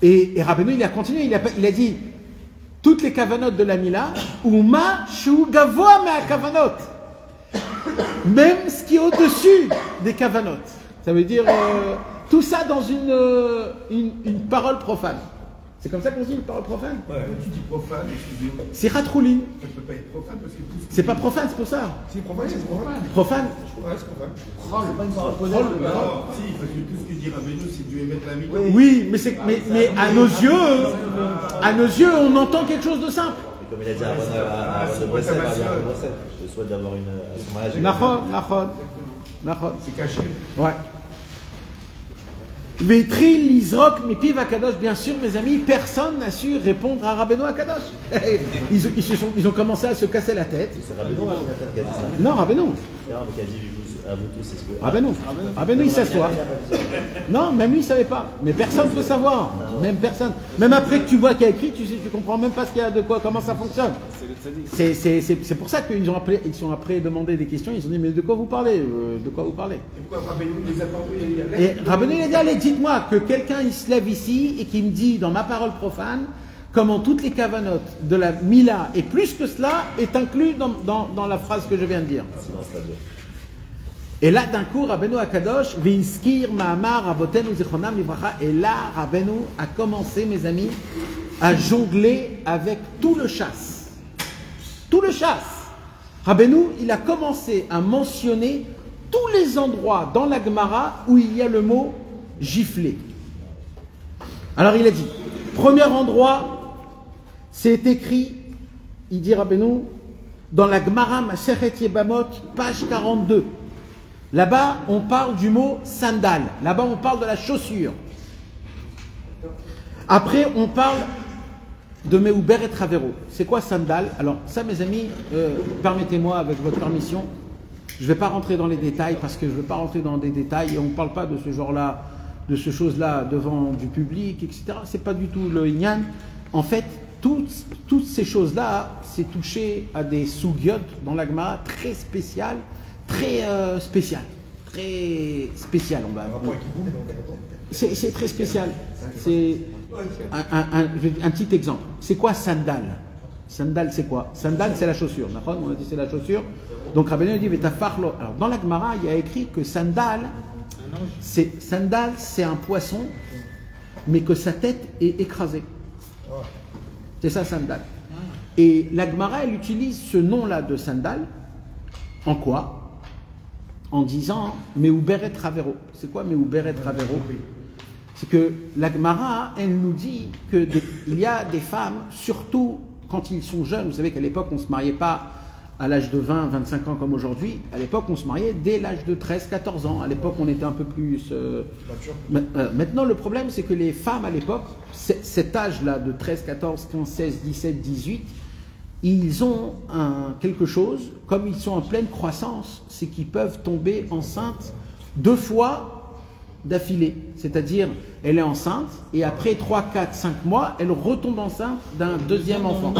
Et Rabbeinu, il a continué, il a dit toutes les Kavanot de la Mila, Uma Shu Gavoa Mea Kavanot, même ce qui est au-dessus des Kavanot. Ça veut dire tout ça dans une parole profane. C'est comme ça qu'on dit une parole profane? Ouais, tu dis profane, excusez-moi. C'est Ratroulin. Ça ne peut pas être profane parce que tout ce C'est pas profane, c'est pour ça. C'est profane, c'est profane. Profane. Ouais, c'est profane. c'est pas une parole profane. Non, si, parce que tout ce que dit Rabbeinu, c'est Dieu émettre la vie. Oui, mais à nos yeux, on entend quelque chose de simple. Et comme il a dit à Brosset, je souhaite d'avoir un mariage. Nachon. C'est caché. Ouais. Vétril, Lizrok, Mipiv Akadosh, bien sûr, mes amis, personne n'a su répondre à Rabbeinu Akadosh. Ils ont commencé à se casser la tête. C'est Rabbeinu qui a dit ça. Non, Rabbeinu. Non, mais qui a dit à vous tous, c'est ce que. Rabbeinu, il s'assoit. Non, même lui, il ne savait pas. Mais personne ne peut savoir. Même personne. Même après que tu vois qu'il y a écrit, tu comprends même pas ce qu'il y a de quoi, comment ça fonctionne. C'est pour ça qu'ils sont après demandé des questions. Ils ont dit, mais de quoi vous parlez? De quoi vous parlez? Et pourquoi Rabbeinu les a pas envoyés? Et Rabbeinu, il a dit, allez, dites-moi que quelqu'un il se lève ici et qui me dit dans ma parole profane comment toutes les Kavanot de la Mila et plus que cela est inclus dans la phrase que je viens de dire. Et là, d'un coup, Rabbeinu Akadosh, Vinskir Mahamar Avotenu Zichronam Livracha, et là, Rabbeinu a commencé, mes amis, à jongler avec tout le chasse. Tout le chasse. Rabbeinu, il a commencé à mentionner tous les endroits dans la Gemara où il y a le mot gifler. Alors, il a dit, premier endroit, c'est écrit, il dit Rabbeinu, dans la Gemara Masechet Yebamot, page 42. Là-bas, on parle du mot sandal. Là-bas, on parle de la chaussure. Après, on parle de Meuber et Travero. C'est quoi sandal? Alors, ça, mes amis, permettez-moi, avec votre permission, je ne vais pas rentrer dans les détails parce que je ne veux pas rentrer dans des détails et on ne parle pas de ce genre-là, de ce chose-là devant du public, etc. Ce n'est pas du tout le Inyan. En fait, toutes ces choses-là, c'est touché à des sougiotes dans la Gemara très spéciales. Très spécial, c'est très spécial. C'est un petit exemple. C'est quoi sandal? Sandal, c'est quoi? Sandal, c'est la chaussure. On a dit c'est la chaussure. Donc Rabbeinu dit Vetafarlo. Alors dans la Gemara, il y a écrit que sandal, Sandal, c'est un poisson, mais que sa tête est écrasée. C'est ça, Sandal. Et la Gemara, elle utilise ce nom-là de Sandal. En quoi? En disant Meuberet Ravero. C'est quoi Meuberet Ravero? C'est que la Gemara, elle nous dit qu'il y a des femmes, surtout quand ils sont jeunes. Vous savez qu'à l'époque, on ne se mariait pas à l'âge de 20, 25 ans comme aujourd'hui. À l'époque, on se mariait dès l'âge de 13, 14 ans. À l'époque, on était un peu plus... Maintenant, le problème, c'est que les femmes, à l'époque, cet âge-là de 13, 14, 15, 16, 17, 18, ils ont quelque chose, comme ils sont en pleine croissance, c'est qu'ils peuvent tomber enceintes 2 fois d'affilée. C'est-à-dire, elle est enceinte, et après 3, 4, 5 mois, elle retombe enceinte d'un deuxième enfant.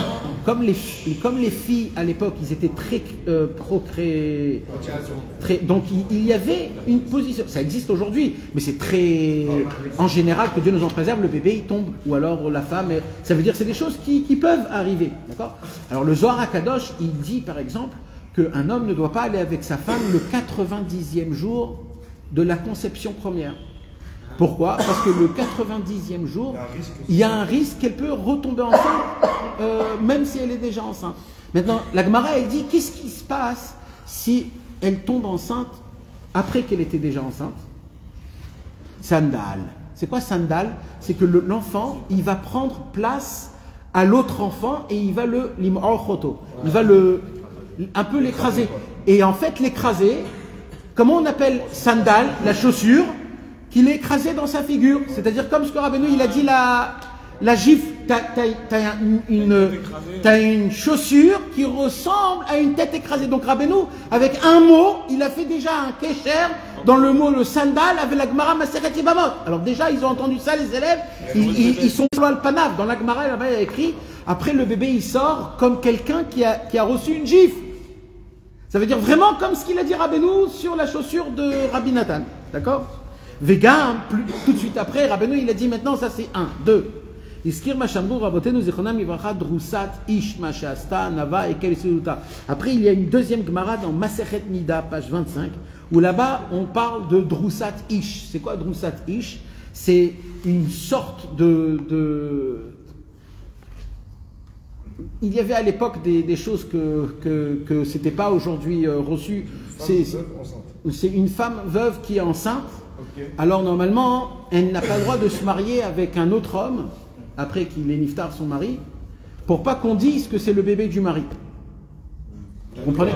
Comme les filles, à l'époque, ils étaient très procréés. Donc, il y avait une position. Ça existe aujourd'hui, mais c'est très... En général, que Dieu nous en préserve, le bébé, il tombe. Ou alors la femme... Ça veut dire que c'est des choses qui peuvent arriver. D'accord? Alors, le Zohar HaKadosh, il dit, par exemple, qu'un homme ne doit pas aller avec sa femme le 90e jour de la conception première. Pourquoi? Parce que le 90e jour, il y a un risque qu'elle peut retomber enceinte, même si elle est déjà enceinte. Maintenant, la Gemara, elle dit, qu'est-ce qui se passe si elle tombe enceinte après qu'elle était déjà enceinte? Sandal. C'est quoi Sandal? C'est que l'enfant, il va prendre place à l'autre enfant et il va il va un peu l'écraser. Et en fait, l'écraser, comment on appelle Sandal, la chaussure, qu'il est écrasé dans sa figure. C'est-à-dire comme ce que Rabbeinu, il a dit la gifle. T'as une chaussure qui ressemble à une tête écrasée. Donc Rabbeinu, avec un mot, il a fait déjà un kécher dans le mot le sandal avec la Gemara Maseret Yibamot. Alors déjà, ils ont entendu ça, les élèves, ils sont sur le panav. Dans la Gemara, il y a écrit, après le bébé, il sort comme quelqu'un qui a reçu une gifle. Ça veut dire vraiment comme ce qu'il a dit Rabbeinu sur la chaussure de Rabbi Nathan. D'accord? Vega, tout de suite après, Rabbeinu, il a dit maintenant, ça c'est 1, 2. Après, il y a une deuxième Gemara dans Masechet Nida, page 25, où là-bas, on parle de Drusat Ish. C'est quoi Drusat Ish? C'est une sorte Il y avait à l'époque des choses que c'était pas aujourd'hui reçu. C'est une femme veuve qui est enceinte. Okay. Alors normalement, elle n'a pas le droit de se marier avec un autre homme après qu'il ait niftar son mari, pour pas qu'on dise que c'est le bébé du mari. Vous comprenez?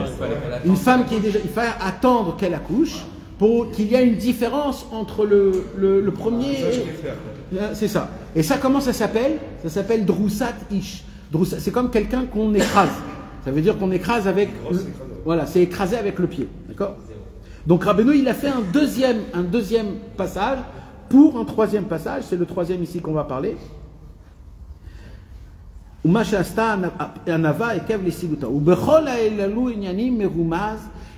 Une femme qui est déjà, il faut attendre qu'elle accouche pour qu'il y ait une différence entre le premier. C'est ça. Et ça, comment ça s'appelle? Ça s'appelle Drusat Ish. C'est comme quelqu'un qu'on écrase. Ça veut dire qu'on écrase avec... Voilà, c'est écrasé avec le pied. D'accord? Donc Rabbeinu, il a fait un deuxième passage pour un troisième passage. C'est le troisième ici qu'on va parler.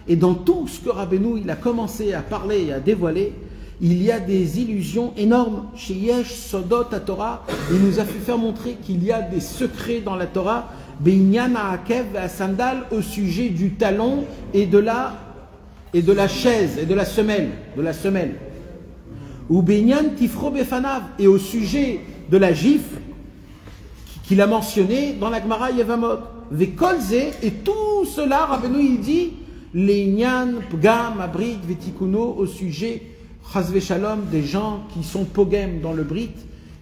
Et dans tout ce que Rabbeinu, il a commencé à parler et à dévoiler, il y a des illusions énormes. Chez Yesh Sodot à Torah, il nous a fait faire montrer qu'il y a des secrets dans la Torah, Beinyan Ha'akev à Sandal, au sujet du talon et de la chaise et de la semelle. Ou Beinyan Tifro Befanav, et au sujet de la gifle qu'il a mentionné dans la Gemara Yevamot. Vekolze, et tout cela, Rabbeinu il dit, Le'inyan Pgam Abrit Vetikuno, au sujet Chazve Shalom, des gens qui sont pogem dans le Brit,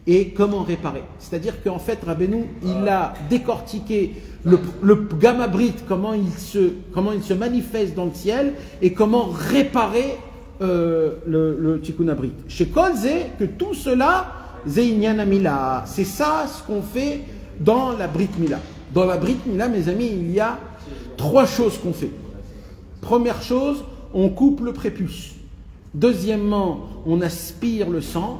et comment réparer. C'est-à-dire qu'en fait, Rabbeinu, il a décortiqué le Pgam Abrit, comment il se manifeste dans le ciel, et comment réparer le Tikkun Abrit. Chez Kolze, que tout cela, Ze'inyan Amila, c'est ça ce qu'on fait dans la Brit Mila. Dans la Brit Mila, mes amis, il y a 3 choses qu'on fait. Première chose, on coupe le prépuce. Deuxièmement, on aspire le sang.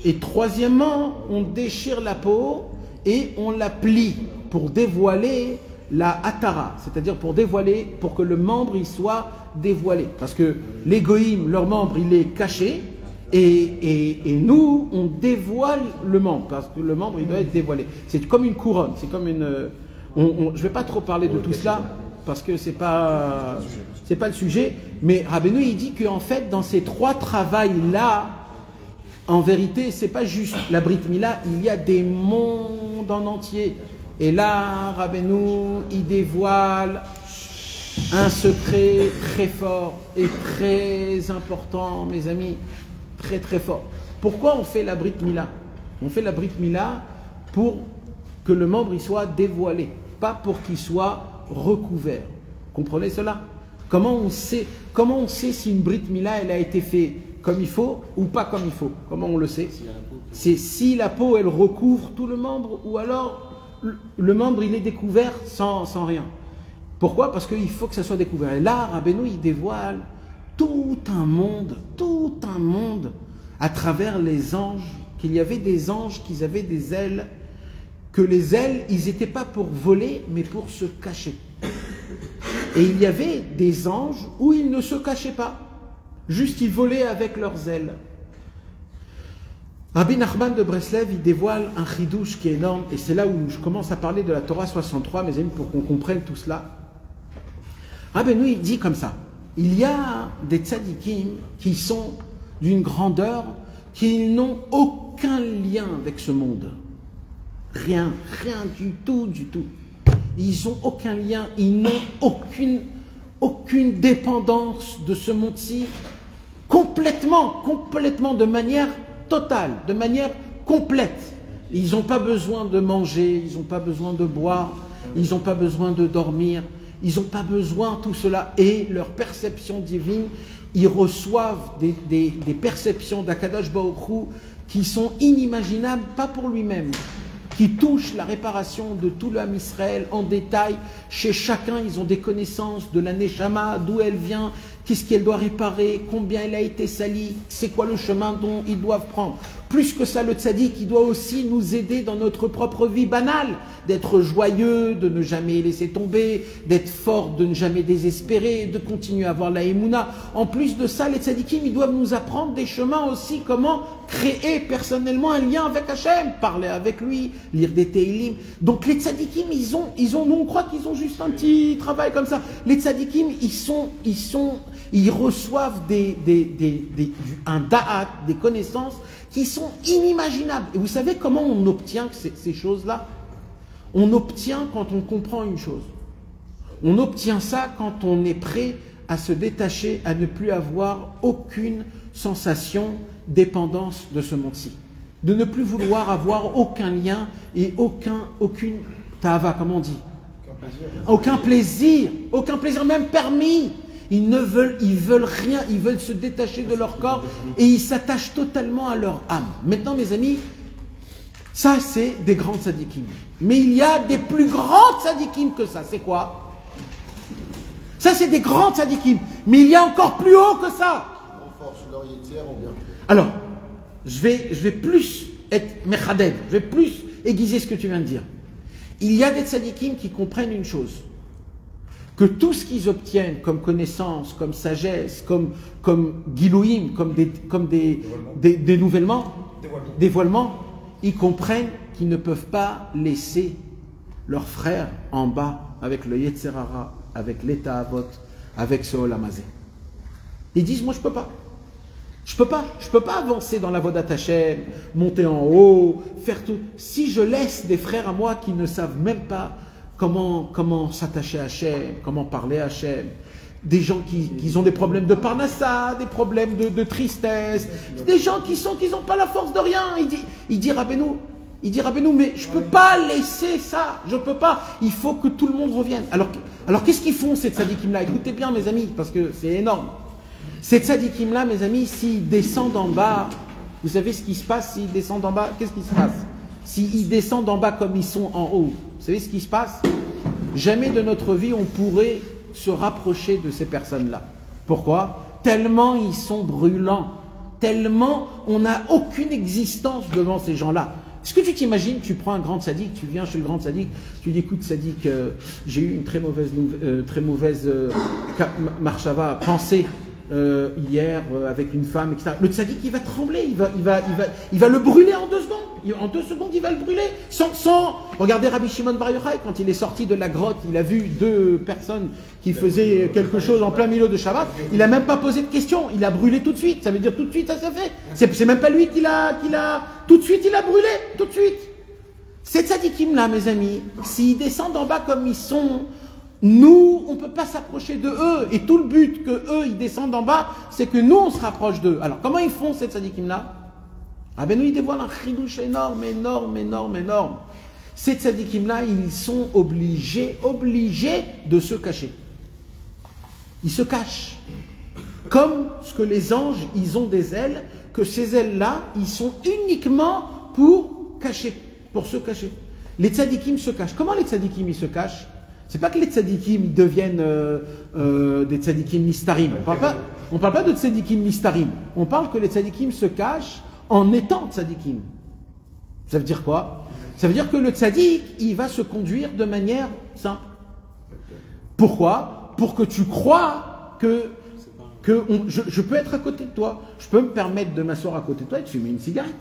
Et troisièmement, on déchire la peau et on la plie pour dévoiler la hatara, c'est-à-dire pour que le membre il soit dévoilé. Parce que les goïms, leur membre, il est caché, et nous, on dévoile le membre, parce que le membre, il doit être dévoilé. C'est comme une couronne, c'est comme une... je ne vais pas trop parler de tout cela. parce que c'est pas le sujet. Mais Rabbeinu, il dit qu'en fait, dans ces trois travails-là, en vérité, c'est pas juste la Brit Mila, il y a des mondes en entier. Et là, Rabbeinu, il dévoile un secret très fort et très important, mes amis, très très fort. Pourquoi on fait la Brit Mila? On fait la Brit Mila pour que le membre il soit dévoilé, pas pour qu'il soit recouvert. Comprenez cela? Comment on sait si une Brit Mila elle a été faite comme il faut ou pas comme il faut? Comment on le sait? C'est si la peau elle recouvre tout le membre ou alors le membre il est découvert sans rien. Pourquoi? Parce qu'il faut que ça soit découvert. Et là, Rabbeinu il dévoile tout un monde à travers les anges, qu'il y avait des anges qui avaient des ailes, que les ailes, ils n'étaient pas pour voler, mais pour se cacher. Et il y avait des anges où ils ne se cachaient pas, juste ils volaient avec leurs ailes. Rabbi Nachman de Breslev, il dévoile un chidouche qui est énorme, et c'est là où je commence à parler de la Torah 63, mes amis, pour qu'on comprenne tout cela. Rabbeinu, il dit comme ça, il y a des tzadikim qui sont d'une grandeur, qui n'ont aucun lien avec ce monde. Rien du tout. Ils n'ont aucun lien, ils n'ont aucune dépendance de ce monde-ci, complètement, de manière totale, de manière complète. Ils n'ont pas besoin de manger, ils n'ont pas besoin de boire, ils n'ont pas besoin de dormir, ils n'ont pas besoin de tout cela. Et leur perception divine, ils reçoivent des perceptions d'Akadosh Baruch Hu qui sont inimaginables, pas pour lui-même, qui touchent la réparation de tout l'âme Israël en détail. Chez chacun, ils ont des connaissances de la Neshama, d'où elle vient, qu'est-ce qu'elle doit réparer, combien elle a été salie, c'est quoi le chemin dont ils doivent prendre. Plus que ça, le tzaddik, il doit aussi nous aider dans notre propre vie banale, d'être joyeux, de ne jamais laisser tomber, d'être fort, de ne jamais désespérer, de continuer à avoir la émouna. En plus de ça, les tzaddikim, ils doivent nous apprendre des chemins aussi, comment créer personnellement un lien avec Hachem, parler avec lui, lire des Teilim. Donc les tzaddikim, ils ont, nous on croit qu'ils ont juste un petit travail comme ça. Les tzaddikim, ils reçoivent un da'at, des connaissances qui sont inimaginables. Et vous savez comment on obtient ces choses-là? On obtient quand on comprend une chose. On obtient ça quand on est prêt à se détacher, à ne plus avoir aucune sensation, dépendance de ce monde-ci. De ne plus vouloir avoir aucun lien et aucune ta'ava, comment on dit? Aucun plaisir même permis. Ils veulent rien, ils veulent se détacher de leur corps et ils s'attachent totalement à leur âme. Maintenant, mes amis, ça c'est des grands tzadikim. Mais il y a des plus grands tzadikim que ça. C'est quoi? Ça c'est des grands tzadikim. Mais il y a encore plus haut que ça. Alors, je vais plus être mechaded, je vais plus aiguiser ce que tu viens de dire. Il y a des tzadikim qui comprennent une chose. Que tout ce qu'ils obtiennent comme connaissance, comme sagesse, comme gilouim, comme des dévoilements, ils comprennent qu'ils ne peuvent pas laisser leurs frères en bas avec le Yetzer Hara, avec l'état Avot, avec ce Olam Hazé. Ils disent, moi je peux pas. Je peux pas avancer dans la Vodat Hashem, monter en haut, faire tout. Si je laisse des frères à moi qui ne savent même pas comment s'attacher à Hachem, comment parler à Hachem, des gens qui ont des problèmes de parnassa, des problèmes de tristesse, des gens qui n'ont pas la force de rien. Il dit Rabbeinu, mais je peux pas laisser ça, je peux pas, il faut que tout le monde revienne. Alors qu'est-ce qu'ils font ces tzadikim-là? Écoutez bien mes amis, parce que c'est énorme. Ces tzadikim-là, mes amis, s'ils descendent en bas, vous savez ce qui se passe s'ils descendent en bas? Qu'est-ce qui se passe? S'ils descendent en bas comme ils sont en haut, vous savez ce qui se passe? Jamais de notre vie on pourrait se rapprocher de ces personnes-là. Pourquoi? Tellement ils sont brûlants, tellement on n'a aucune existence devant ces gens-là. Est-ce que tu t'imagines, tu prends un grand tzaddik, tu viens chez le grand tzaddik, tu dis écoute tzaddik, j'ai eu une très mauvaise marchava, pensée hier avec une femme, etc. Le tzaddik il va trembler, il va le brûler en 2 secondes. En 2 secondes, il va le brûler. Regardez Rabbi Shimon Bar Yochai, quand il est sorti de la grotte, il a vu 2 personnes qui faisaient quelque chose en plein milieu de Shabbat. Il n'a même pas posé de questions. Il a brûlé tout de suite. Ça veut dire tout de suite, ça s'est fait. C'est même pas lui qui l'a... Tout de suite, il a brûlé. Tout de suite. Ces tzadikim-là, mes amis, s'ils descendent en bas comme ils sont, nous, on ne peut pas s'approcher de eux. Et tout le but que eux, ils descendent en bas, c'est que nous, on se rapproche d'eux. Alors, comment ils font, ces tzadikim-là? Rabbeinu, il dévoile un chidouche énorme. Ces tzadikim-là, ils sont obligés de se cacher. Ils se cachent. Comme ce que les anges, ils ont des ailes, que ces ailes-là, ils sont uniquement pour se cacher. Les tzadikim se cachent. Comment les tzadikim, ils se cachent? C'est pas que les tzadikim deviennent des tzadikim nistarim. On parle pas de tzadikim nistarim. On parle que les tzadikim se cachent en étant tzadikim. Ça veut dire quoi? Ça veut dire que le tzadik, il va se conduire de manière simple. Pourquoi? Pour que tu crois que je peux être à côté de toi. Je peux me permettre de m'asseoir à côté de toi et de fumer une cigarette.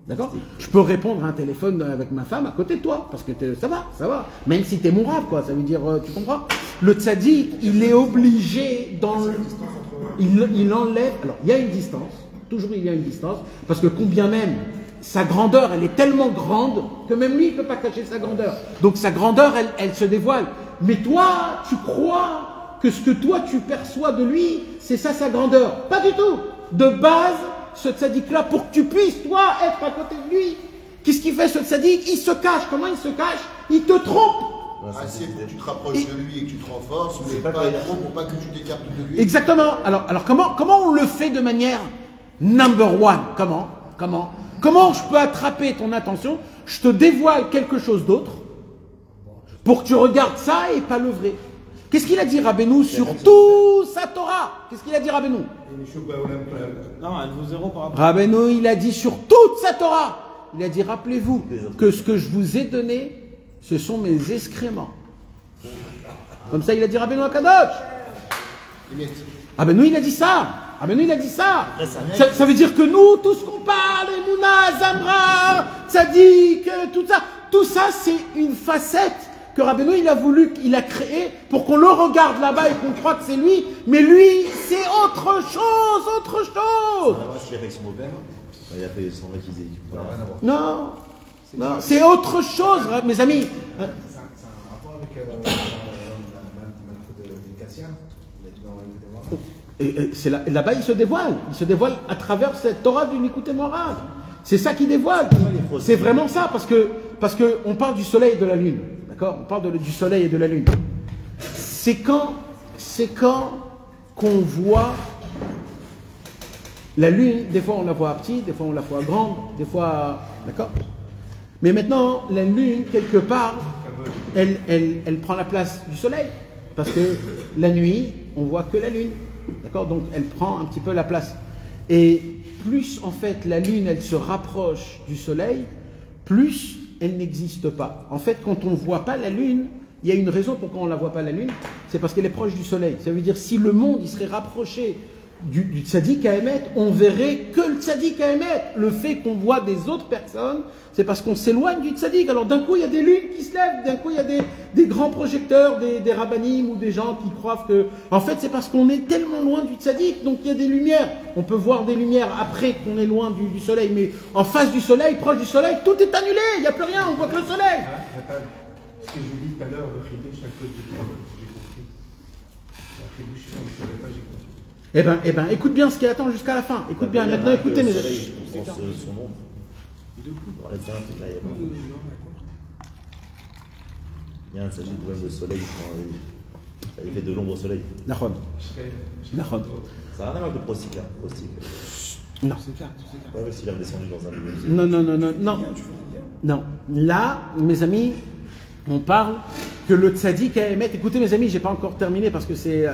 D'accord? Je peux répondre à un téléphone avec ma femme à côté de toi, parce que ça va. Même si t'es mon rave, quoi. Ça veut dire, tu comprends? Le tzaddik, il est obligé il enlève... Alors, il y a une distance. Toujours il y a une distance. Parce que combien même, sa grandeur, elle est tellement grande que même lui, il ne peut pas cacher sa grandeur. Donc sa grandeur, elle se dévoile. Mais toi, tu crois que ce que toi, tu perçois de lui, c'est ça sa grandeur. Pas du tout. De base, ce tzaddik-là, pour que tu puisses, toi, être à côté de lui, qu'est-ce qu'il fait, ce tzaddik? Il se cache. Comment il se cache? Il te trompe. C'est pour que tu te rapproches de lui et que tu te renforces, mais pas trop pour pas que tu t'écartes de lui. Exactement. Alors comment on le fait de manière number one? Comment je peux attraper ton attention? Je te dévoile quelque chose d'autre pour que tu regardes ça et pas le vrai. Qu'est-ce qu'il a dit Rabbeinu sur toute sa Torah? Qu'est-ce qu'il a dit Rabbeinu? Non, elle vaut 0 par rapport. Rabbeinu, il a dit sur toute sa Torah. Il a dit, rappelez-vous que ce que je vous ai donné, ce sont mes excréments. Comme ça, il a dit Rabbeinu Akadosh. Rabbeinu, il a dit ça. Ça veut dire que nous, tout ce qu'on parle, Emouna, Zamra, Tzadik, tout ça, c'est une facette que Rabbeinu, il a créé pour qu'on le regarde là-bas et qu'on croit que c'est lui. Mais lui, c'est autre chose. Il a fait son beau-père. Il a fait son mec qui disait. Non, c'est autre chose, mes amis. C'est un rapport avec de Cassien. Et là-bas, il se dévoile à travers cette Torah du Nikouté Morav. C'est ça qui dévoile. C'est vraiment ça, parce que on parle du soleil et de la lune. D'accord? On parle du soleil et de la lune. C'est quand qu'on voit la lune, des fois on la voit petite, des fois on la voit grande, des fois... D'accord? Mais maintenant, la lune, quelque part, elle prend la place du soleil. Parce que la nuit, on voit que la lune. D'accord? Donc elle prend un petit peu la place. Et plus en fait la lune, elle se rapproche du soleil, plus elle n'existe pas. En fait, quand on ne voit pas la lune, il y a une raison pourquoi on ne la voit pas la lune, c'est parce qu'elle est proche du soleil. Ça veut dire si le monde il serait rapproché du tzaddik à émettre, on verrait que le tzaddik à émettre. Le fait qu'on voit des autres personnes, c'est parce qu'on s'éloigne du tzaddik. Alors d'un coup, il y a des lunes qui se lèvent, d'un coup, il y a des grands projecteurs, des rabbanim ou des gens qui croient que... En fait, c'est parce qu'on est tellement loin du tzaddik, donc il y a des lumières. On peut voir des lumières après qu'on est loin du soleil, mais en face du soleil, proche du soleil, tout est annulé, il n'y a plus rien, on voit que le soleil. Ce que je vous dis tout à l'heure, le chidouche, chaque fois j'ai compris. Le chidouche, je ne savais pas, j'ai compris. Eh ben, écoute bien ce qui attend jusqu'à la fin. Écoute bien, maintenant écoutez mes amis. Son nom. Il y a un s'agit de problème de soleil. Il fait de l'ombre au soleil. Nahon. Ça n'a rien à voir avec le prostique là. Non. Ouais, s'il a descendu dans un niveau. Non. Là, mes amis, on parle que le tzaddik à émettre. Écoutez mes amis, j'ai pas encore terminé parce que c'est...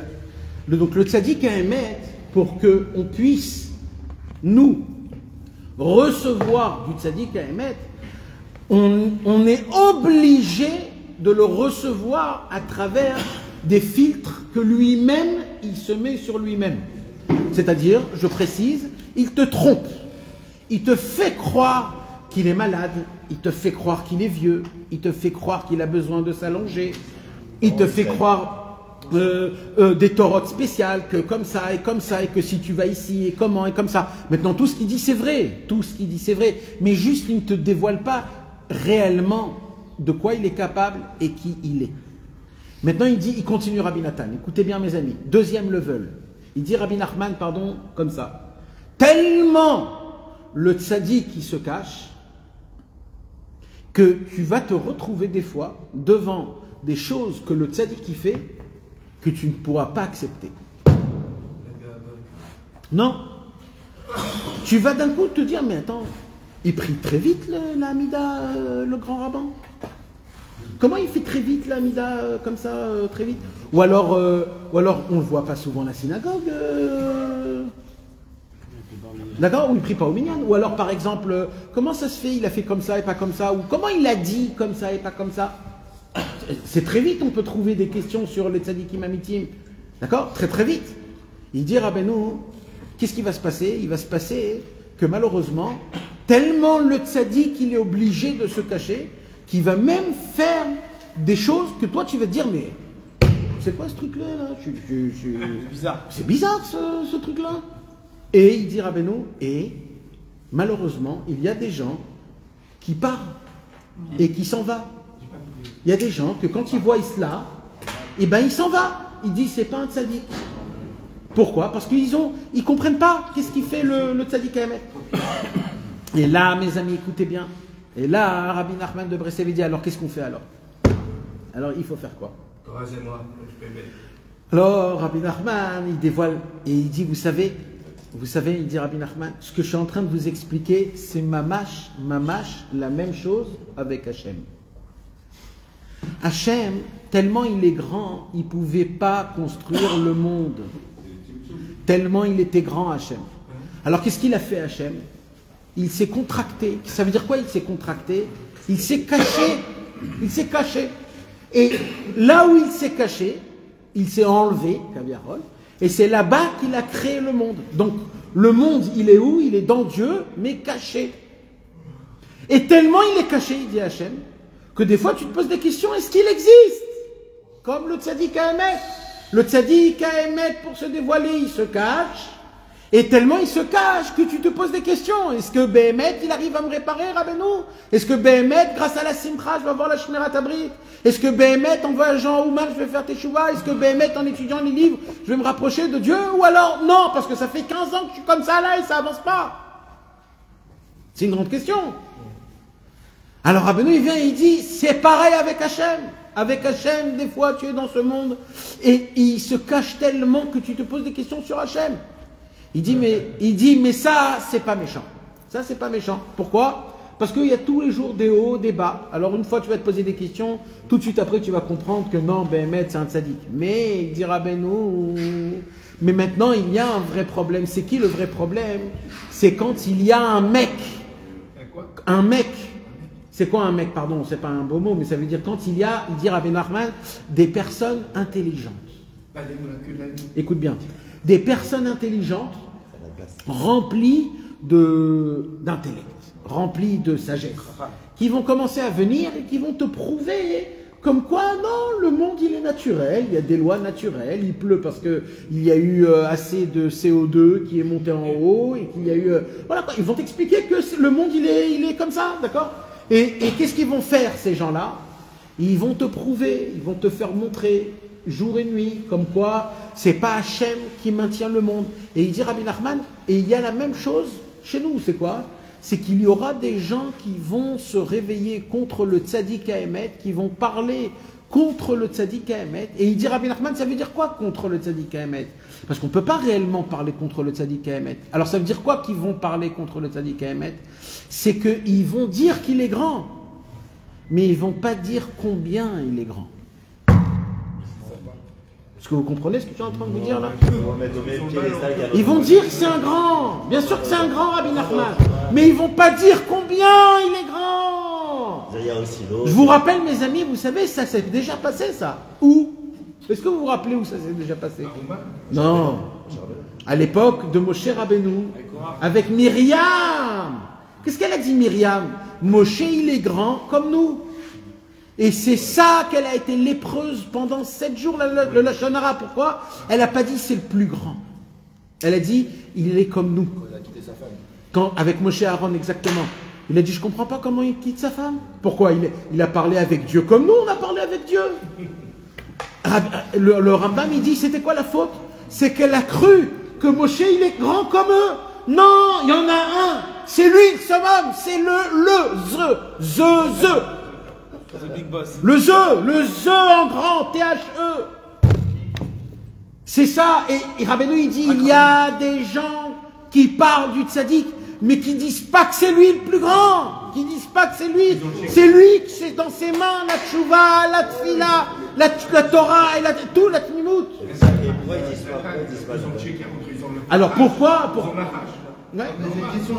Donc le tzaddik à émettre, pour qu'on puisse, nous, recevoir du tzaddik à émettre, on est obligé de le recevoir à travers des filtres que lui-même, il se met sur lui-même. C'est-à-dire, je précise, il te trompe. Il te fait croire qu'il est malade, il te fait croire qu'il est vieux, il te fait croire qu'il a besoin de s'allonger, il te fait croire des torotes spéciales, que comme ça, et que si tu vas ici, et comment, et comme ça. Maintenant, tout ce qu'il dit, c'est vrai. Tout ce qu'il dit, c'est vrai. Mais juste, il ne te dévoile pas réellement de quoi il est capable et qui il est. Maintenant, il continue Rabbi Nathan. Écoutez bien, mes amis. Deuxième level. Il dit Rabbi Nachman, pardon, comme ça. Tellement le tzaddik qui se cache que tu vas te retrouver des fois devant des choses que le tzaddik qui fait que tu ne pourras pas accepter. Non. Tu vas d'un coup te dire, mais attends, il prie très vite l'Amida, le grand rabbin. Comment il fait très vite l'Amida, comme ça, très vite? Ou alors on ne le voit pas souvent à la synagogue. D'accord? Ou il prie pas au minyan. Ou alors, par exemple, comment ça se fait, il a fait comme ça et pas comme ça? Ou comment il a dit comme ça et pas comme ça? C'est très vite, on peut trouver des questions sur les tzadikim amitim. D'accord? Très très vite. Il dit, Rabbeinu, qu'est-ce qui va se passer? Il va se passer que malheureusement, tellement le tzadik, il est obligé de se cacher, qu'il va même faire des choses que toi tu vas te dire, mais c'est quoi ce truc-là là? C'est bizarre. C'est bizarre ce truc-là. Et il dit, Rabbeinu, et malheureusement, il y a des gens qui partent et qui s'en vont. Il y a des gens que quand ils voient cela, eh ben il s'en va. Il dit c'est pas un tzaddik. Pourquoi? Parce qu'ils comprennent pas qu'est-ce qu'il fait le tzaddik Haemet. Et là, mes amis, écoutez bien. Et là, Rabbi Nachman de Breslev dit alors qu'est-ce qu'on fait alors? Alors il faut faire quoi? Alors Rabbi Nachman il dévoile et il dit vous savez, il dit Rabbi Nachman, ce que je suis en train de vous expliquer, c'est mamash, la même chose avec Hachem. Hachem, tellement il est grand, il ne pouvait pas construire le monde. Tellement il était grand, Hachem. Alors qu'est-ce qu'il a fait, Hachem? Il s'est contracté. Ça veut dire quoi, il s'est contracté? Il s'est caché. Il s'est caché. Et là où il s'est caché, il s'est enlevé, Kaviarol, et c'est là-bas qu'il a créé le monde. Donc, le monde, il est où? Il est dans Dieu, mais caché. Et tellement il est caché, il dit Hachem, que des fois tu te poses des questions, est-ce qu'il existe? Comme le tzaddik Haemet. Le tzaddik Haemet, pour se dévoiler, il se cache. Et tellement il se cache que tu te poses des questions. Est-ce que Béhémet, il arrive à me réparer, Rabbeinu? Est-ce que Béhémet, grâce à la Simcha, je vais avoir la Shmirat Abrit? Est-ce que Béhémet, en voyageant au Oumar, je vais faire Teshuvah? Est-ce que Béhémet, en étudiant les livres, je vais me rapprocher de Dieu? Ou alors, non, parce que ça fait 15 ans que je suis comme ça là et ça avance pas. C'est une grande question. Alors Rabbeinu, il vient et il dit, c'est pareil avec Hachem. Avec Hachem, des fois, tu es dans ce monde et il se cache tellement que tu te poses des questions sur Hachem. Il dit, mais ça, c'est pas méchant. Ça, c'est pas méchant. Pourquoi? Parce qu'il y a tous les jours des hauts, des bas. Alors, une fois, tu vas te poser des questions. Tout de suite après, tu vas comprendre que non, Béhémet, c'est un tzaddik. Mais, il dira, ben non. Mais maintenant, il y a un vrai problème. C'est qui le vrai problème? C'est quand il y a un mec. Un mec. C'est quoi un mec? Pardon, c'est pas un beau mot, mais ça veut dire quand il y a, il dit Rabbi Nachman, des personnes intelligentes. Écoute bien. Des personnes intelligentes, remplies d'intellect, remplies de sagesse, qui vont commencer à venir et qui vont te prouver comme quoi, non, le monde il est naturel, il y a des lois naturelles, il pleut parce qu'il y a eu assez de CO2 qui est monté en haut et qu'il y a eu... voilà quoi, ils vont t'expliquer que le monde il est comme ça, d'accord? Et qu'est-ce qu'ils vont faire ces gens-là? Ils vont te prouver, ils vont te faire montrer jour et nuit, comme quoi c'est pas Hachem qui maintient le monde. Et il dit Rabbi Nachman, et il y a la même chose chez nous, c'est quoi? C'est qu'il y aura des gens qui vont se réveiller contre le tzaddik Haemet, qui vont parler contre le tzaddik Haemet. Et il dit Rabbi Nachman, ça veut dire quoi contre le tzaddik Haemet? Parce qu'on ne peut pas réellement parler contre le tzaddik Haemet. Alors ça veut dire quoi qu'ils vont parler contre le tzaddik Haemet? C'est qu'ils vont dire qu'il est grand, mais ils ne vont pas dire combien il est grand. Est-ce que vous comprenez ce que je suis en train de vous dire là? Ils vont dire que c'est un grand. Bien sûr que c'est un grand, Rabbi Nachman. Mais ils ne vont pas dire combien il est grand. Je vous rappelle, mes amis, vous savez, ça s'est déjà passé, ça. Où? Est-ce que vous vous rappelez où ça s'est déjà passé? Non. À l'époque de Moshe Rabbeinu, avec Myriam. Qu'est-ce qu'elle a dit Myriam? Moshe, il est grand comme nous. Et c'est ça qu'elle a été lépreuse pendant 7 jours, le Lashon Hara. Pourquoi? Elle n'a pas dit c'est le plus grand. Elle a dit il est comme nous. Il a quitté sa femme. Quand, avec Moshe Aaron, exactement. Il a dit je ne comprends pas comment il quitte sa femme. Pourquoi? Il a parlé avec Dieu comme nous, on a parlé avec Dieu. Le Rambam, il dit c'était quoi la faute? C'est qu'elle a cru que Moshe, il est grand comme eux. Non, il y en a un. C'est lui le summum. C'est le The en grand, THE. C'est ça. Et Rabbeinu, il dit, il y a des gens qui parlent du tzaddik, mais qui disent pas que c'est lui le plus grand. Qui disent pas que c'est lui. C'est lui que c'est dans ses mains la tchouva, la tfila, la Torah et tout, la tmimout. Alors pourquoi Mais j'ai une question,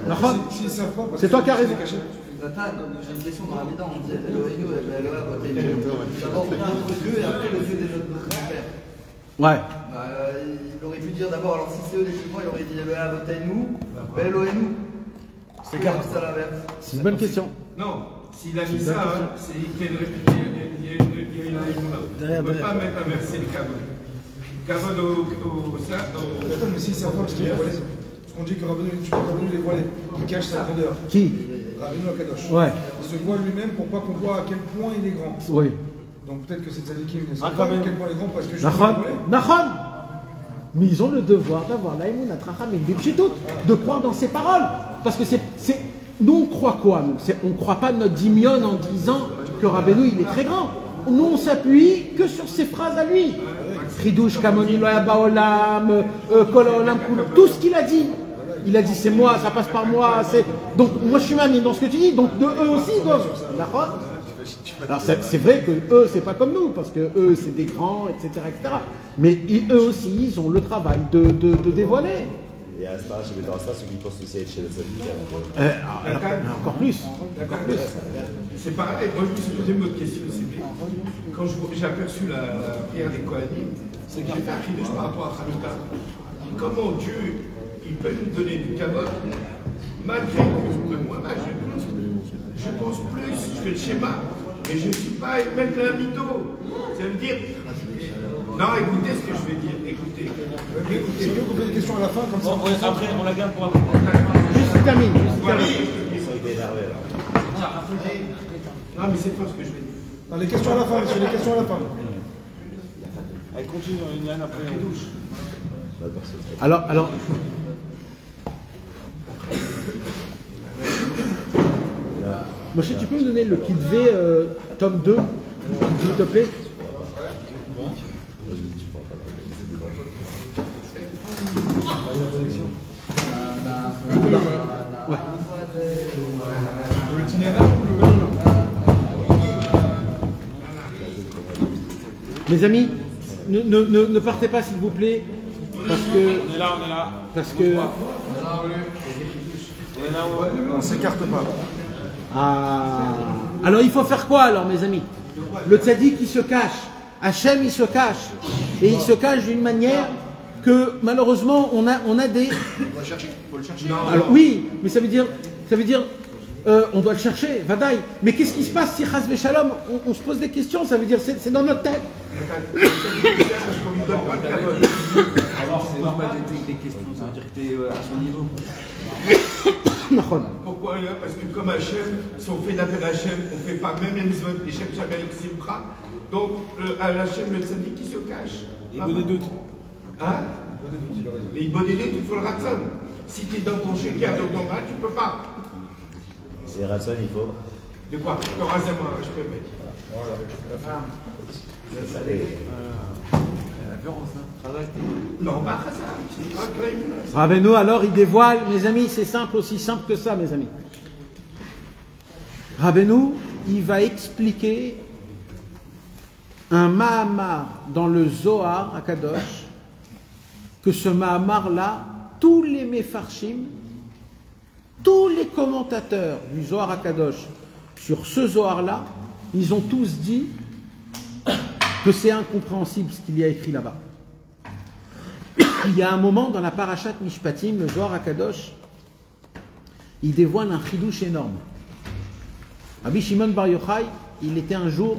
Nathan. C'est toi qui as raison. Nathan, j'ai une question dans la Médard, on dit Elohim, d'abord notre Dieu et après le Dieu de notre père. Ouais. Il aurait pu dire d'abord, alors si c'est eux les plus grands, il aurait dit Elohim, Elohim. C'est comme ça l'inverse. C'est une bonne question. Non, s'il a mis ça, c'est qu'il y a une on ne peut pas mettre un verset de Kavod. Kavod au ça. Attends, mais si c'est vrai, parce qu'il est voilé. Parce qu'on dit que Rabbeinu est voilé. Il cache sa grandeur. Qui? Rabbeinu Akadosh. Ouais. Il se voit lui-même pour pas qu'on voit à quel point il est grand. Oui. Donc peut-être que c'est tzadikim, mais c'est pas à quel point il est grand parce que je suis Nachon. voilé. Nachon. Mais ils ont le devoir d'avoir l'aïmoun atracham et bibchitout, de croire dans ses paroles. Parce que c'est nous on croit quoi nous? On ne croit pas notre dimion en disant que Rabbeinu il est très grand. Nous on s'appuie que sur ses phrases à lui. Ridouche, Kamoni, Loya Baolam, Kol Olam, tout ce qu'il a dit. Il a dit c'est moi, ça passe par moi. Donc moi je suis mamie dans ce que tu dis, donc de eux aussi ils doivent. D'accord? Alors c'est vrai que eux c'est pas comme nous, parce que eux c'est des grands, etc. Mais eux aussi ils ont le travail de dévoiler. Et à ça, je vais dans ça, ceux qui pensent aussi être chez le Tzaddik. Encore plus. C'est pareil, moi je me suis posé une autre question aussi. Quand j'ai aperçu la prière des Kohanim, c'est que j'ai fait un chidouche par rapport à Hanouka. Comment Dieu il peut nous donner du kavod malgré que moi je pense plus, je fais le schéma, et je ne suis pas mettre un mytho. Ça veut dire. Non, écoutez ce que je vais dire. Écoutez. C'est mieux qu'on fait des questions à la fin comme ça. Après, on la garde pour après. Juste termine. Ils sont énervés là. Non, mais c'est pas ce que je vais dire. Non, les questions à la fin, monsieur, les questions à la fin. Elle continue, il y en a après. Alors. Moshe, tu peux me donner le Kitvé tome 2, s'il te plaît? Ouais. Mes amis, ne partez pas s'il vous plaît, parce que... On est là. Parce que... On s'écarte pas. Ah. Alors il faut faire quoi alors mes amis? Le tzaddik il se cache, Hachem il se cache, et il se cache d'une manière que malheureusement on a des... Faut le chercher. Alors oui, mais ça veut dire on doit le chercher, Vadaï. Mais qu'est-ce qui se passe si Chas Veshalom, on se pose des questions, ça veut dire c'est dans notre tête. Alors c'est normal d'être des questions, ça veut dire que tu es à son niveau. Pourquoi là? Parce que comme Hachem, si on fait l'appel à Hachem, on ne fait pas même les mitzvot, les Shem Shabbat Simcha. Donc à Hachem, le tzaddik qui se cache. Il y a des doutes. Hein? Mais il bonne idée, il faut le ratson. Si tu es dans ton chéquier, dans ton bras, tu ne peux pas. C'est Ratson, il faut. De quoi? Le rassemblement, je peux mettre. Non, pas ça. C'est pas grave. Rabbeinu alors il dévoile, mes amis, c'est simple, aussi simple que ça mes amis. Rabbeinu, il va expliquer un Mahamar dans le Zohar à Kadosh, que ce Mahamar là, tous les Mefarshim, tous les commentateurs du Zohar à Kadosh sur ce Zohar là, ils ont tous dit que c'est incompréhensible ce qu'il y a écrit là-bas. Il y a un moment dans la Parashat Mishpatim, le Zohar HaKadosh, il dévoile un chidouche énorme. Rabbi Shimon Bar Yochai, il était un jour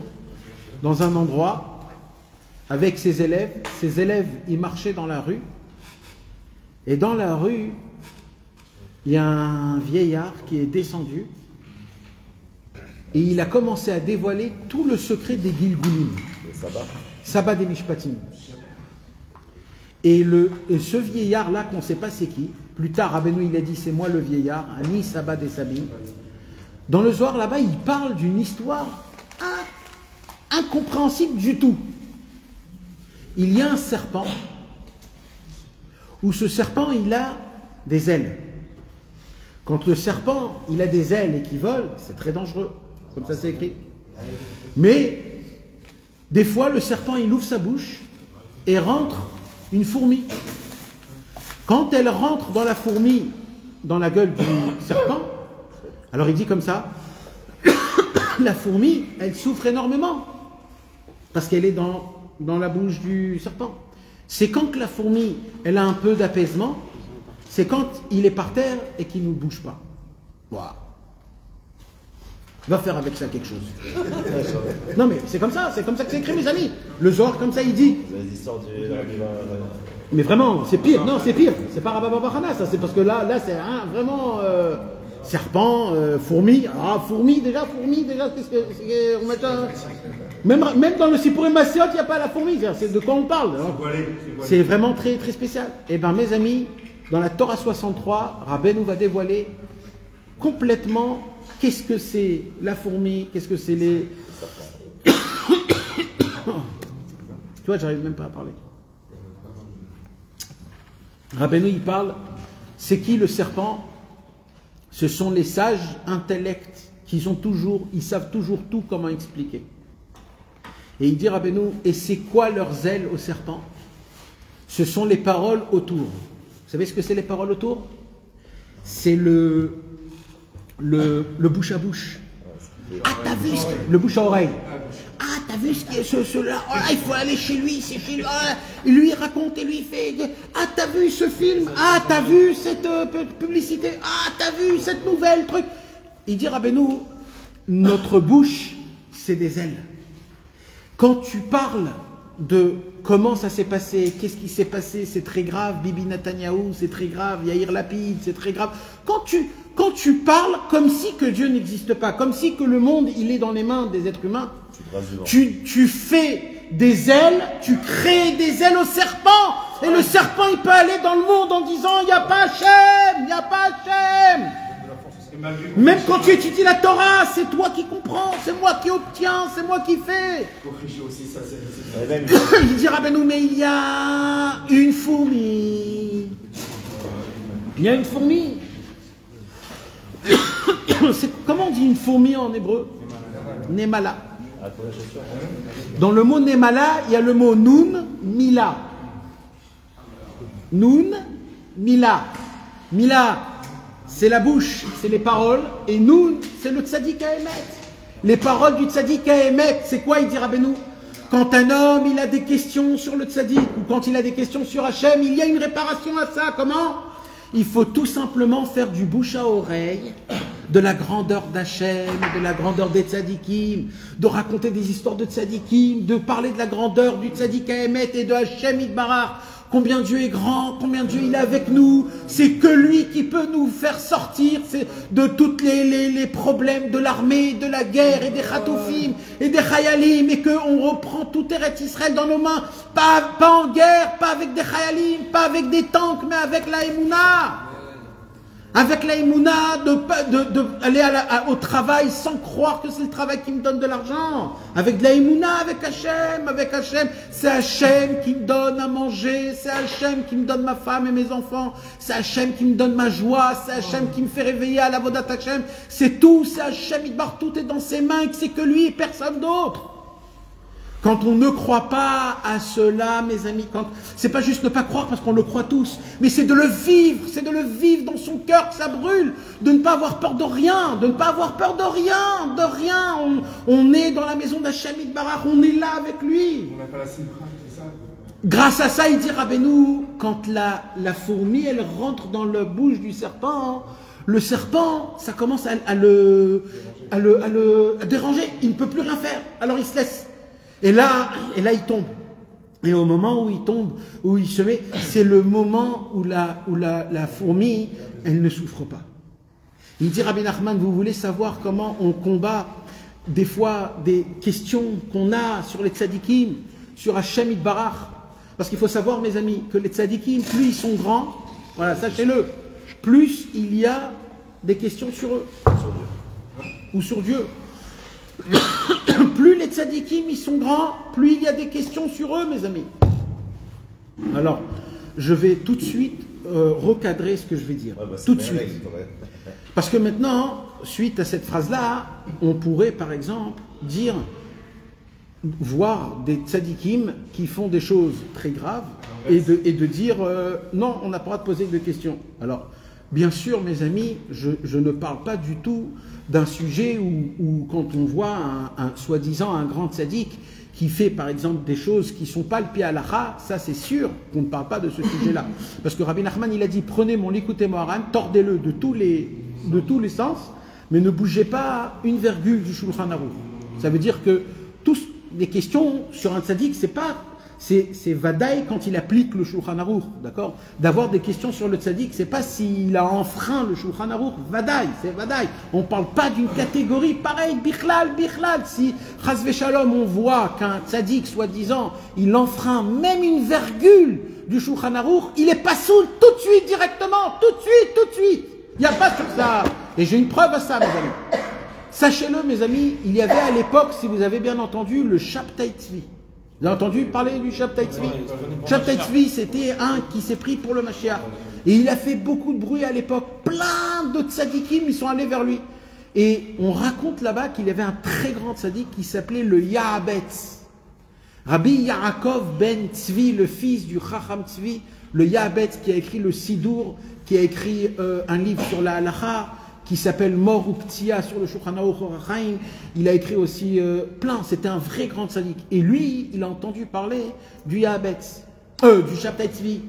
dans un endroit avec ses élèves. Ses élèves, ils marchaient dans la rue. Et dans la rue, il y a un vieillard qui est descendu et il a commencé à dévoiler tout le secret des Gilgulim. Sabbat des Mishpatim. Et ce vieillard-là, qu'on ne sait pas c'est qui, plus tard, Rabbeinu, il a dit, c'est moi le vieillard, Ani Sabbat des Sabim. Dans le Zohar, là-bas, il parle d'une histoire incompréhensible du tout. Il y a un serpent, où ce serpent, il a des ailes. Quand le serpent, il a des ailes et qu'il vole, c'est très dangereux, comme ça c'est écrit. Mais, des fois, le serpent, il ouvre sa bouche et rentre une fourmi. Quand elle rentre dans la fourmi, dans la gueule du serpent, alors il dit comme ça, la fourmi, elle souffre énormément, parce qu'elle est dans la bouche du serpent. C'est quand la fourmi, elle a un peu d'apaisement, c'est quand il est par terre et qu'il ne bouge pas. Voilà. Va faire avec ça quelque chose. Non mais c'est comme ça que c'est écrit, mes amis. Le Zohar, comme ça, il dit. Mais vraiment, c'est pire. Non, c'est pire. C'est pas Rabba Bachana, ça. C'est parce que là c'est vraiment serpent, fourmi. Ah, fourmi déjà. Qu'est-ce que on met ça. Même dans le Sipurim Massiot, il n'y a pas la fourmi. C'est de quoi on parle. C'est vraiment très très spécial. Eh bien, mes amis, dans la Torah 63, Rabbeinu va dévoiler complètement qu'est-ce que c'est la fourmi, qu'est-ce que c'est les... Tu vois, j'arrive même pas à parler. Rabbeinu, il parle, c'est qui le serpent? Ce sont les sages intellects ils savent toujours tout comment expliquer. Et il dit Rabbeinu, et c'est quoi leurs ailes au serpent? Ce sont les paroles autour. Vous savez ce que c'est les paroles autour? C'est le bouche à bouche. Ah, t'as vu le bouche à oreille. Ah, t'as vu ce-là. Oh, il faut aller chez lui, c'est chez lui. Ah, lui raconte et lui fait. Ah, t'as vu ce film. Ah, t'as vu cette publicité. Ah, t'as vu cette nouvelle truc. Il dit Rabbeinu, notre bouche, c'est des ailes. Quand tu parles de comment ça s'est passé, qu'est-ce qui s'est passé, c'est très grave, Bibi Netanyahou, c'est très grave, Yair Lapid, c'est très grave. Quand tu parles comme si que Dieu n'existe pas, comme si que le monde, il est dans les mains des êtres humains, tu fais des ailes, tu crées des ailes au serpent, et le serpent, il peut aller dans le monde en disant, il n'y a pas Hachem, il n'y a pas Hachem. Même quand tu étudies la Torah, c'est toi qui comprends, c'est moi qui obtiens, c'est moi qui fais. Il dit Rabbeinu, mais il y a une fourmi. Il y a une fourmi. Comment on dit une fourmi en hébreu? Nemala. Dans le mot Nemala, il y a le mot Nun, Mila. Nun, Mila. Mila, c'est la bouche, c'est les paroles, et Nun, c'est le tzaddik à émettre. Les paroles du tzaddik à émettre, c'est quoi, il dit Rabbeinu? Quand un homme, il a des questions sur le tzaddik, ou quand il a des questions sur Hachem, il y a une réparation à ça. Comment? Il faut tout simplement faire du bouche à oreille, de la grandeur d'Hachem, de la grandeur des tzaddikim, de raconter des histoires de tzaddikim, de parler de la grandeur du tzaddik à émettre et de Hachem Yitbarach. Combien Dieu est grand, combien Dieu il est avec nous. C'est que lui qui peut nous faire sortir de tous les problèmes de l'armée, de la guerre et des Khatoufim et des Chayalim, et qu'on reprend tout Eretz Israël dans nos mains. Pas en guerre, pas avec des Chayalim, pas avec des tanks, mais avec la Emouna. Avec la Emouna, d'aller au travail sans croire que c'est le travail qui me donne de l'argent. Avec de la Emouna, avec Hachem. C'est Hachem qui me donne à manger. C'est Hachem qui me donne ma femme et mes enfants. C'est Hachem qui me donne ma joie. C'est Hachem qui me fait réveiller à la Vodat Hachem. C'est tout. C'est Hachem, tout est dans ses mains et que c'est que lui et personne d'autre. Quand on ne croit pas à cela, mes amis, c'est pas juste ne pas croire parce qu'on le croit tous, mais c'est de le vivre, dans son cœur que ça brûle, de ne pas avoir peur de rien, de rien. On est dans la maison d'Hachem Yitbarach, on est là avec lui. On n'a pas la simcha, c'est ça. Grâce à ça, il dit Rabbeinu, quand la fourmi, elle rentre dans la bouche du serpent, le serpent, ça commence à le déranger. Il ne peut plus rien faire. Alors il se laisse. Et là, il tombe. Et au moment où il tombe, où il se met, c'est le moment où la fourmi, elle ne souffre pas. Il dit, Rabbi Nachman, vous voulez savoir comment on combat des fois des questions qu'on a sur les tzadikim, sur Hashem Yitbarach? Parce qu'il faut savoir, mes amis, que les tzadikim, plus ils sont grands, voilà, sachez-le, plus il y a des questions sur eux. Ou sur Dieu. Plus les tzadikim ils sont grands, plus il y a des questions sur eux, mes amis. Alors, je vais tout de suite recadrer ce que je vais dire. Tout de suite. Parce que maintenant, suite à cette phrase-là, on pourrait par exemple dire, voir des tzadikim qui font des choses très graves et de dire non, on n'a pas le droit de poser de questions. Alors, bien sûr, mes amis, je ne parle pas du tout d'un sujet où quand on voit soi-disant un grand tzaddik qui fait par exemple des choses qui ne sont pas le pied à l'akha, ça c'est sûr qu'on ne parle pas de ce sujet-là. Parce que Rabbi Nachman, il a dit, prenez mon Likutei Moharan, tordez-le de tous les sens, mais ne bougez pas une virgule du Shulchan Aruch. Ça veut dire que toutes les questions sur un tzaddik, c'est vadaï quand il applique le Shulchan Aruch, d'accord? D'avoir des questions sur le tzaddik, c'est pas s'il a enfreint le Shulchan Aruch, vadaï, c'est vadaï. On parle pas d'une catégorie pareille, bichlal. Si chas v'shalom, on voit qu'un tzaddik, soi-disant, il enfreint même une virgule du Shulchan Aruch, il est pas soul tout de suite, directement, tout de suite. Il n'y a pas sur ça. Et j'ai une preuve à ça, mes amis. Sachez-le, mes amis, il y avait à l'époque, si vous avez bien entendu, le Shabtai Tzvi. Vous avez entendu parler du Shabtai Tzvi? Shabtai Tzvi, c'était un qui s'est pris pour le Mashiach. Et il a fait beaucoup de bruit à l'époque. Plein de tzadikim, ils sont allés vers lui. Et on raconte là-bas qu'il y avait un très grand tzadik qui s'appelait le Yahabetz. Rabbi Yaakov ben Tzvi, le fils du Chacham Tzvi, le Yahabetz qui a écrit le Sidour, qui a écrit un livre sur la halacha, qui s'appelle Mor ou Ptia sur le Shulchan Aruch Orachaim. Il a écrit aussi plein, c'était un vrai grand tzaddik. Et lui, il a entendu parler du Yahabetz, du Shabtai Tzvi.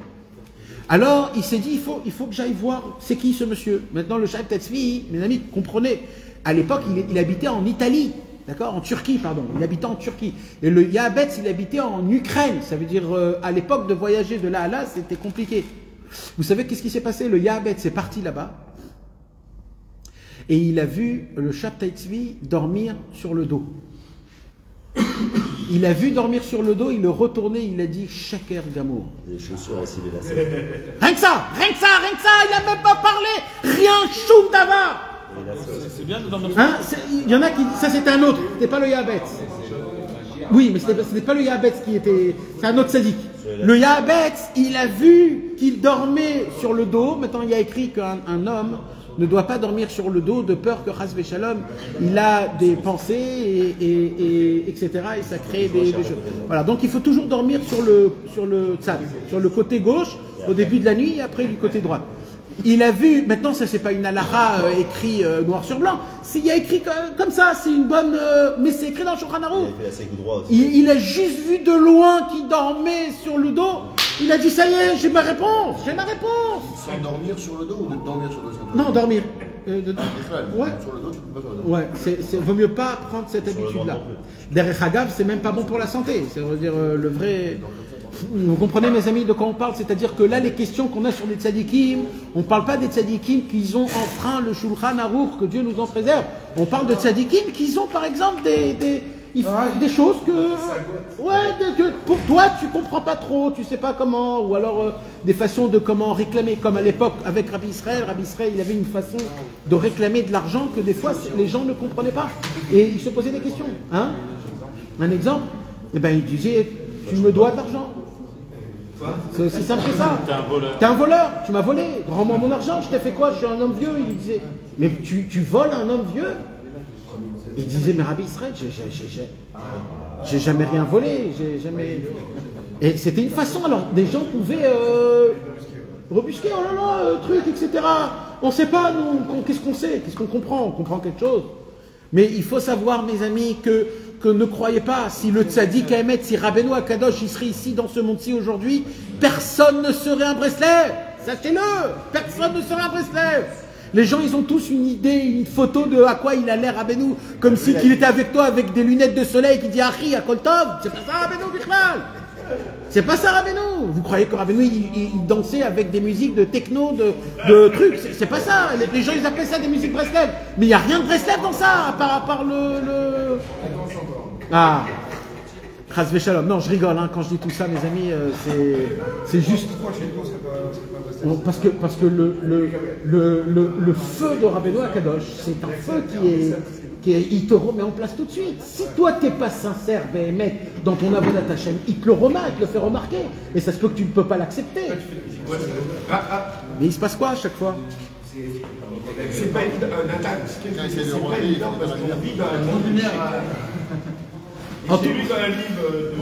Alors, il s'est dit, il faut que j'aille voir, c'est qui ce monsieur? Maintenant, le Shabtai Tzvi, mes amis, comprenez, à l'époque, il habitait en Italie, d'accord? En Turquie, pardon. Il habitait en Turquie. Et le Yahabetz, il habitait en Ukraine. Ça veut dire, à l'époque de voyager de là à là, c'était compliqué. Vous savez qu'est-ce qui s'est passé? Le Yahabetz est parti là-bas. Et il a vu le Shabtai Tzvi dormir sur le dos. Il a vu dormir sur le dos, il est retourné, il a dit Shaker Gamour. Les chaussures aussi, les lacets. Rien que ça, il n'a même pas parlé, rien, choum d'ava. C'est bien de dormir. Hein, il y en a qui disent, ça c'était un autre, c'était pas le Yahabetz. Oui, mais ce n'était pas le Yahabetz qui était, c'est un autre tzaddik. Le Yahabetz, il a vu qu'il dormait sur le dos, maintenant il y a écrit qu'un homme ne doit pas dormir sur le dos de peur que chas v'shalom, il a des pensées etc. et ça crée des choses. Voilà, donc il faut toujours dormir sur le tzad, sur le côté gauche au début de la nuit et après du côté droit. Il a vu, maintenant ça c'est pas une halakha écrit noir sur blanc, il y a écrit comme ça, c'est une bonne, mais c'est écrit dans le Shulchan Aruch. Il a juste vu de loin qu'il dormait sur le dos. Il a dit, ça y est, j'ai ma réponse. Sans dormir sur le dos ou de dormir sur le dos? Non, dormir. Ouais. Ouais. Sur le dos, tu peux pas dormir. Ouais, vaut mieux pas prendre cette habitude-là. Derrière Hagav, c'est même pas bon pour la santé. C'est-à-dire le vrai. Vous comprenez, mes amis, de quoi on parle? C'est-à-dire que là, les questions qu'on a sur les tzadikim, on ne parle pas des tzadikim qui ont enfreint le Shulchan Aruch, que Dieu nous en préserve. On parle de tzadikim qui ont, par exemple, des choses que pour toi tu comprends pas trop, tu sais pas comment, ou alors des façons de comment réclamer, comme à l'époque avec Rabbi Israël, il avait une façon de réclamer de l'argent que des fois les gens ne comprenaient pas et ils se posaient des questions. Hein? Un exemple, eh ben, il disait, tu me dois de l'argent. C'est aussi simple que ça. T'es un voleur, tu m'as volé, rends-moi mon argent, je t'ai fait quoi? Je suis un homme vieux. Il disait, mais tu voles un homme vieux? Il disait, mais Rabbi Israël, j'ai jamais rien volé, j'ai jamais... Et c'était une façon, alors des gens pouvaient rebusquer, oh là là, truc, etc. On sait pas, nous, qu'est-ce qu'on sait, qu'est-ce qu'on comprend? On comprend quelque chose. Mais il faut savoir, mes amis, que ne croyez pas, si le tzaddik Haemet, si Rabbeinu Akadosh, il serait ici dans ce monde-ci aujourd'hui, personne ne serait un Breslev. Sachez-le, personne ne serait un Breslev. Les gens, ils ont tous une idée, une photo de à quoi il a l'air Rabbeinu, comme si qu'il était avec toi avec des lunettes de soleil qui dit Achi, à Koltov. C'est pas ça Rabbeinu, Bichlal. C'est pas ça Rabbeinu. Vous croyez que Rabbeinu il dansait avec des musiques de techno, de trucs. C'est pas ça. Les gens ils appellent ça des musiques Breslev. Mais il n'y a rien de Breslev dans ça, à part le... Ah, Chas Veshalom. Non, je rigole quand je dis tout ça, mes amis. C'est juste... Parce que le feu de Rabbeinu Akadosh, c'est un feu il te remet en place tout de suite. Si toi t'es pas sincère, Béhémet, dans ton avodat Hashem, il te le remet, il te le fait remarquer. Et ça se peut que tu ne peux pas l'accepter. Mais il se passe quoi à chaque fois? C'est pas un attaque, c'est pas évident parce qu'on vit dans un monde lumière. J'ai lu dans un livre de...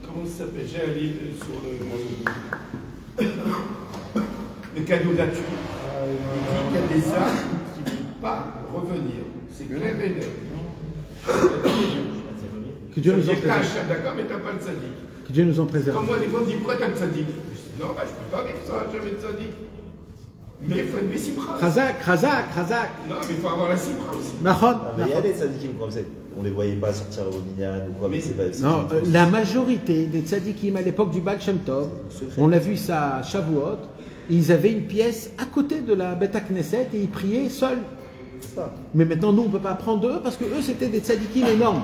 Comment ça s'appelle? J'ai un livre sur le cadeau nature. Il dit qu'il y a des âmes qui ne vont pas revenir. C'est clair et net. Que Dieu nous en préserve. D'accord, mais t'as pas de sadique. Que Dieu nous en préserve. Quand moi, des fois, on me dit pourquoi t'as le sadique? Je dis non, bah, je peux pas vivre sans jamais de sadique. Mais il faut une simra. Razak. Non, mais il faut avoir la simra aussi. Mais il y a des tzadikim comme ça. On ne les voyait pas sortir au minyan ou quoi, mais c'est pas. Non, la majorité des tzadikim à l'époque du Baal Shem Tov, on a vu ça à Shavuot, ils avaient une pièce à côté de la Beth Knesset et ils priaient seuls. Mais maintenant, nous, on ne peut pas apprendre de eux parce que eux, c'était des tzadikim énormes.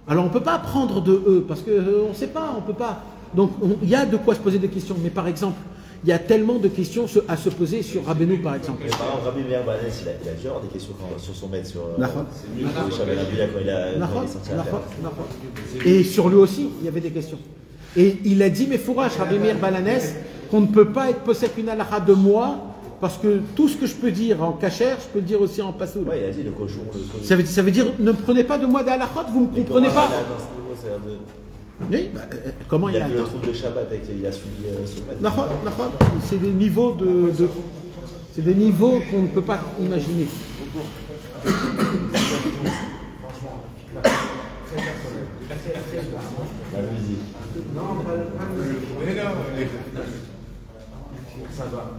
Alors, on ne peut pas apprendre de eux parce qu'on ne sait pas, on ne peut pas. Donc, il y a de quoi se poser des questions. Mais par exemple, il y a tellement de questions à se poser sur Rabbeinu, par exemple. Mais par exemple, Rabbi Meir Balanès, il a genre des questions sur son maître, sur quand il est sorti à la terre. Et sur lui aussi, il y avait des questions. Et il a dit, mais fourrage, Rabbi Meir Balanès, qu'on ne peut pas être possède une halakha de moi, parce que tout ce que je peux dire en cachère, je peux le dire aussi en passoul. Ouais, il a dit le cochon. Ça veut dire, ne prenez pas de moi des halakhot, vous ne me comprenez pas. Oui, comment il a le trou de Shabbat, il a suivi son maître. C'est des niveaux c'est des niveaux qu'on ne peut pas imaginer. La musique. Ça va.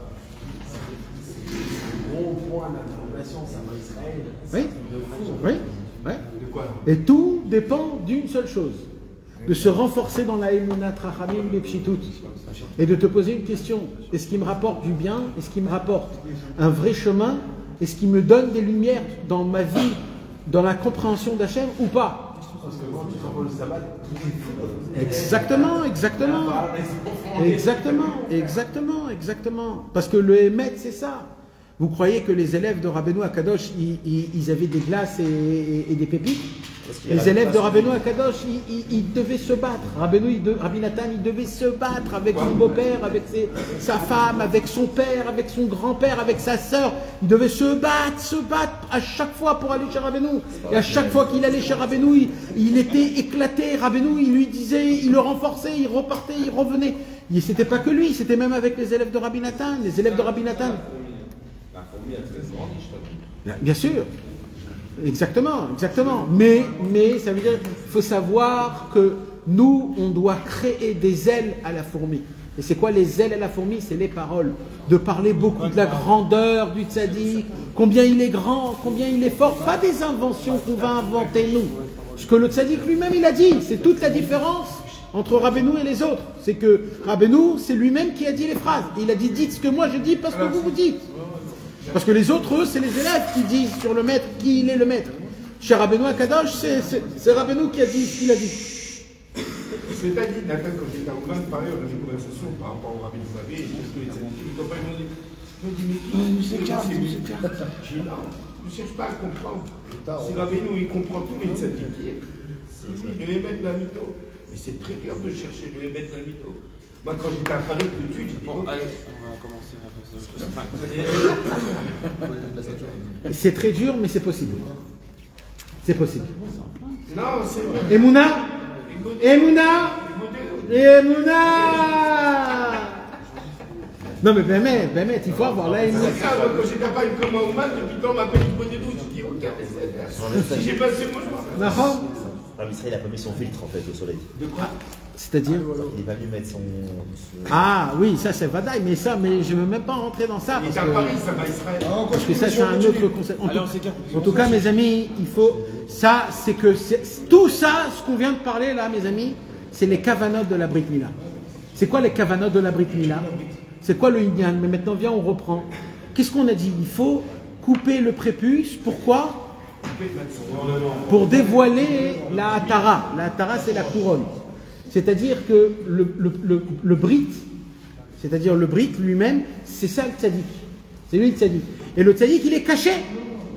Gros point d'interrogation, ça va Israël. Oui. De quoi? Et tout dépend d'une seule chose. De se renforcer dans la Emunat Rachamim Bepshitut et de te poser une question. Est-ce qui me rapporte du bien? Est-ce qui me rapporte un vrai chemin? Est-ce qui me donne des lumières dans ma vie, dans la compréhension d'Hachem ou pas? Exactement. Parce que le Hémet, c'est ça. Vous croyez que les élèves de Rabbeinu Akadosh, ils avaient des glaces et des pépites? Les élèves de Rabbeinu Akadosh, ils devaient se battre. Rabbi Nathan, il devait se battre avec son beau-père, avec sa femme, avec son père, avec son grand-père, avec sa sœur. Il devait se battre à chaque fois pour aller chez Rabbeinu. Et à chaque fois qu'il allait chez Rabbeinu, il était éclaté. Rabbeinu, il lui disait, il le renforçait, il repartait, il revenait. Et c'était pas que lui, c'était même avec les élèves de Rabbi Nathan. Les élèves de Rabbi Nathan. Bien sûr, exactement. Mais ça veut dire qu'il faut savoir que nous, on doit créer des ailes à la fourmi. Et c'est quoi les ailes à la fourmi? C'est les paroles. De parler beaucoup de la grandeur du tzaddik, combien il est grand, combien il est fort. Pas des inventions qu'on va inventer nous. Ce que le tzaddik lui-même, il a dit, c'est toute la différence entre Rabbeinu et les autres. C'est que Rabbeinu, c'est lui-même qui a dit les phrases. Il a dit, dites ce que moi je dis parce que vous dites. Parce que les autres, eux, c'est les élèves qui disent sur le maître qui il est le maître. Chez Rabbeinu Akadosh, c'est Rabbeinu qui a dit ce qu'il a dit. C'est pas dit, Nathan, quand j'étais en classe, pareil, on a une conversation par rapport au Rabbeinu Favé, et parce que les scientifiques, ils m'ont dit, mais c'est clair. Je dis non, je ne cherche pas à comprendre. Si Rabbeinu, il comprend tous les scientifiques, il devait mettre la mytho. Mais c'est très clair de chercher, il devait mettre la mytho. Moi, quand j'étais à Paris, tout de suite, je dis bon, allez, on va commencer à faire ça. C'est très dur, mais c'est possible. C'est possible. Non, c'est vrai. Emouna. Non, mais Bémet, il faut avoir la Emouna. C'est ça, moi, quand j'étais à Paris comme un Ouman, depuis le temps, on m'appelle du bonnet d'eau. Je dis, ok, si j'ai passé, moi, je m'en fais. Israël a pas mis son filtre en fait au soleil. De quoi? C'est-à-dire Il va lui mettre son. Ah oui, ça c'est Vadaï, mais je ne veux même pas rentrer dans ça. Il est à Paris, ça va Israël. Parce que ça c'est un autre concept. En tout cas, mes amis, il faut. Ça, c'est que. Tout ça, ce qu'on vient de parler là, mes amis, c'est les kavanotes de la Brit Mila. C'est quoi les kavanotes de la Brit Mila? C'est quoi le Inyan? Mais maintenant, viens, on reprend. Qu'est-ce qu'on a dit? Il faut couper le prépuce. Pourquoi? Pour dévoiler la Hatara. La Hatara, c'est la couronne. C'est-à-dire que le Brit, c'est-à-dire le Brit lui-même, c'est ça le tzaddik. C'est lui le tzaddik. Et le tzaddik, il est caché.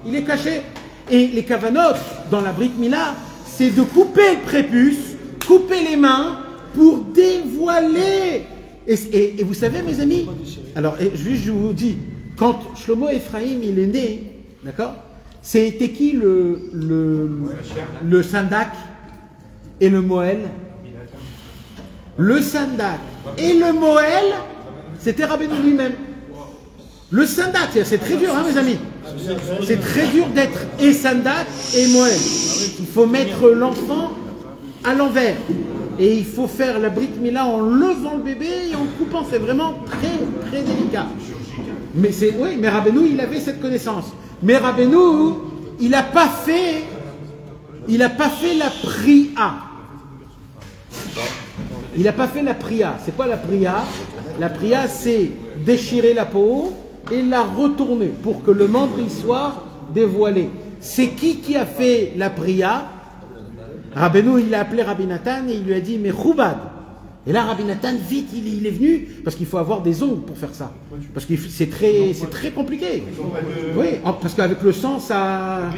Il est caché. Et les kavanotes, dans la Brit Mila, c'est de couper le prépuce, couper les mains, pour dévoiler. Et vous savez, mes amis, alors, je vous dis, quand Shlomo Ephraim, il est né, d'accord, c'était qui le Sandak et le Moël? Le Sandak et le Moël, c'était Rabbeinu lui-même. Le Sandak, c'est très dur, hein, mes amis. C'est très dur d'être et Sandak et Moël. Il faut mettre l'enfant à l'envers. Et il faut faire la Brit Mila en levant le bébé et en coupant. C'est vraiment très, très délicat. Mais oui, mais Rabbeinu, il avait cette connaissance. Mais Rabbeinu, il n'a pas fait la priya. Il n'a pas fait la priya. C'est quoi la priya? La priya, c'est déchirer la peau et la retourner pour que le membre soit dévoilé. C'est qui a fait la priya? Rabbeinu, il l'a appelé Rabbi Nathan et il lui a dit, mais Choubad. Et là, Rabbi Nathan, vite, il est venu, parce qu'il faut avoir des ongles pour faire ça. Parce que c'est très compliqué. Oui, parce qu'avec le sang, ça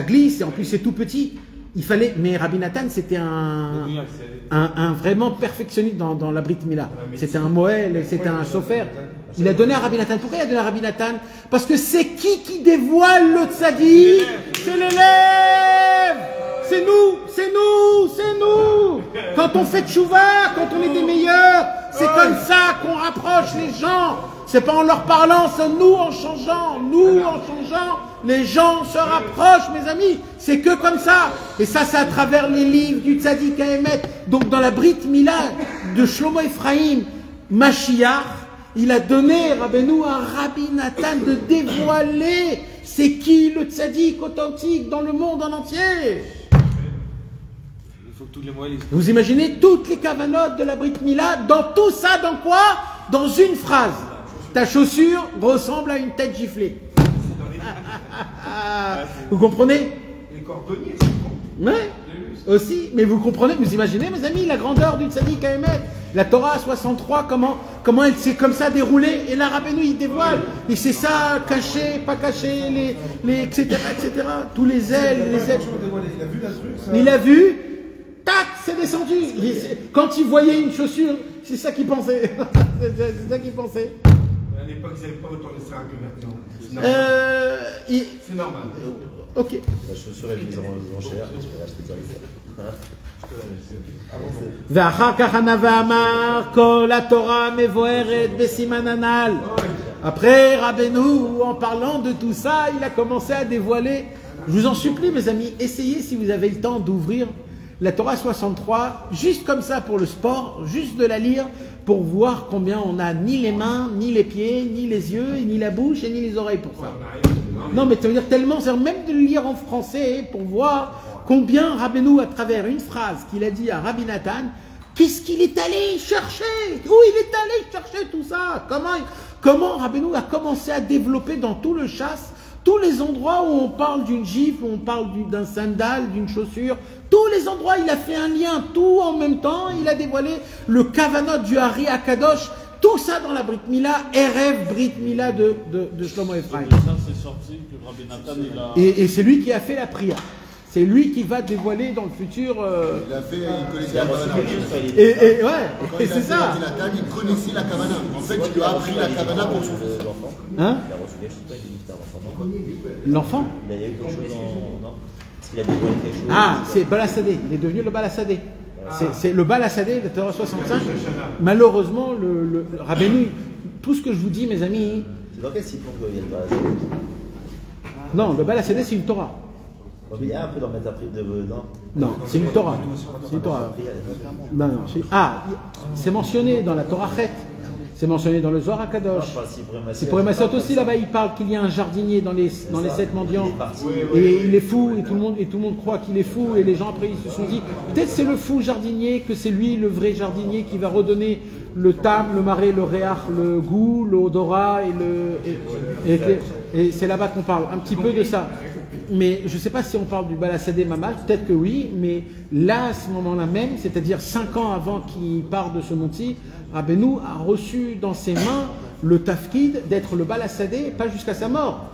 glisse, et en plus, c'est tout petit. Il fallait, mais Rabbi Nathan, c'était un vraiment perfectionniste dans la Brit Mila. C'était un Moël, c'était un Sofer. Il a donné à Rabbi Nathan. Pourquoi il a donné à Rabbi Nathan? Parce que c'est qui dévoile le tzaddik? C'est l'élève! C'est nous! Quand on fait tchouva, quand on est des meilleurs, c'est comme ça qu'on rapproche les gens. C'est pas en leur parlant, c'est nous en changeant. Les gens se rapprochent, mes amis. C'est que comme ça. Et ça, c'est à travers les livres du Tzadik Haemet. Donc dans la Brit Mila de Shlomo Ephraim, Mashiach, il a donné Rabbeinu à Rabbi Nathan de dévoiler c'est qui le Tzadik authentique dans le monde en entier. Vous imaginez toutes les kavanotes de la Brit Mila, dans tout ça, dans quoi? Dans une phrase. Ta chaussure ressemble à une tête giflée. Vous comprenez? Les cordonniers, c'est bon. Oui, aussi. Mais vous comprenez, vous imaginez, mes amis, la grandeur du Tzadik Haemet. La Torah 63, comment elle s'est comme ça déroulée. Et là, Rabbeinu, il dévoile. Et c'est ça, caché, pas caché, etc., etc. Tous les ailes, Il a vu, tac, c'est descendu. Quand il voyait une chaussure, c'est ça qu'il pensait. C'est ça qu'il pensait. À l'époque, ils n'avaient pas autant de ça que maintenant. C'est normal. Ok. La chaussure est mise en enchère, je vais acheter ça. Après, Rabbeinu, en parlant de tout ça, il a commencé à dévoiler. Je vous en supplie, mes amis, essayez si vous avez le temps d'ouvrir la Torah 63, juste comme ça pour le sport, juste de la lire, pour voir combien on a ni les mains, ni les pieds, ni les yeux, ni la bouche, et ni les oreilles pour ça. Non, mais ça veut dire tellement, c'est même de le lire en français pour voir combien Rabbeinu, à travers une phrase qu'il a dit à Rabbi Nathan, qu'est-ce qu'il est allé chercher? Où il est allé chercher tout ça? Comment Rabbeinu a commencé à développer dans tout le chasse, tous les endroits où on parle d'une gifle, où on parle d'un sandal, d'une chaussure, tous les endroits, il a fait un lien, tout en même temps, il a dévoilé le kavanot du Hari Akadosh, tout ça dans la Brit Mila, Erev Brit Mila de Shlomo Ephraim. Et c'est lui qui a fait la prière. C'est lui qui va dévoiler dans le futur. Il a fait, il connaissait la Kavana. Et c'est ça. Il connaissait la Kavana. En fait, il lui a appris la Kavana pour son fils. Hein? L'enfant? Il y a eu quelque chose en. Non? Il a dévoilé quelque chose. Ah, c'est Balassadé. Il est devenu le Balassadé. C'est le Balassadé de Torah 65. Malheureusement, le Rabbeinu, tout ce que je vous dis, mes amis. C'est dans quel cycle qu'il y a le Balassadé? Non, le Balassadé, c'est une Torah. Il y a un peu dans le métaprix de. Non, c'est une Torah. C'est une Torah. Non, c'est mentionné dans la Torah Chet. C'est mentionné dans le Zohar HaKadosh. C'est pour Massot aussi, là-bas, il parle qu'il y a un jardinier dans les 7 mendiants. Et il est fou, et tout le monde croit qu'il est fou. Et les gens, après, ils se sont dit, peut-être c'est le fou jardinier, que c'est lui, le vrai jardinier, qui va redonner le tam, le marais, le réach, le goût, l'odorat, et c'est là-bas qu'on parle un petit peu de ça. Mais je ne sais pas si on parle du Balasadé Mamad, peut-être que oui, mais là, à ce moment-là même, c'est-à-dire 5 ans avant qu'il parte de ce monti, Rabbeinu a reçu dans ses mains le tafkid d'être le Balasadé, pas jusqu'à sa mort,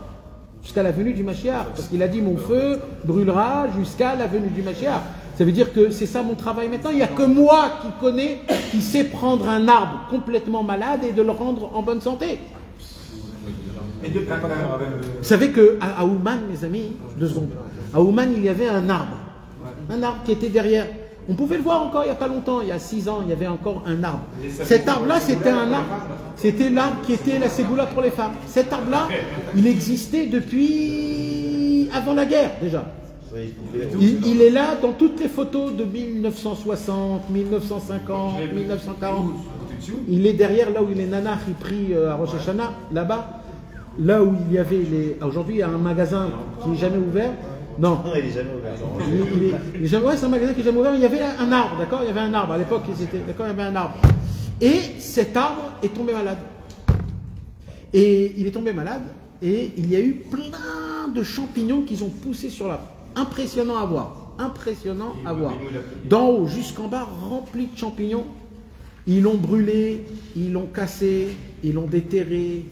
jusqu'à la venue du Mashiach. Parce qu'il a dit, mon feu brûlera jusqu'à la venue du Mashiach. Ça veut dire que c'est ça mon travail maintenant. Il n'y a que moi qui connais, qui sais prendre un arbre complètement malade et de le rendre en bonne santé. Vous savez qu'à Ouman, mes amis, 2 secondes, à Ouman, il y avait un arbre qui était derrière. On pouvait le voir encore il n'y a pas longtemps, il y a 6 ans, il y avait encore un arbre. Cet arbre-là, c'était un arbre, c'était l'arbre qui était la ségoula pour les femmes. Cet arbre-là, il existait depuis avant la guerre déjà. Il est là dans toutes les photos de 1960, 1950, 1940. Il est derrière là où il est Nanach, il prie à Rosh Hashanah, là-bas. Là où il y avait aujourd'hui, il y a un magasin qui n'est jamais ouvert. Non, il n'est jamais ouvert. Ouais, c'est un magasin qui n'est jamais ouvert. Il y avait un arbre, d'accord. Il y avait un arbre. À l'époque, d'accord, il y avait un arbre. Et cet arbre est tombé malade. Et il est tombé malade. Et il y a eu plein de champignons qui ont poussé sur l'arbre. Impressionnant à voir. Impressionnant à voir. D'en haut jusqu'en bas, rempli de champignons. Ils l'ont brûlé, ils l'ont cassé, ils l'ont déterré.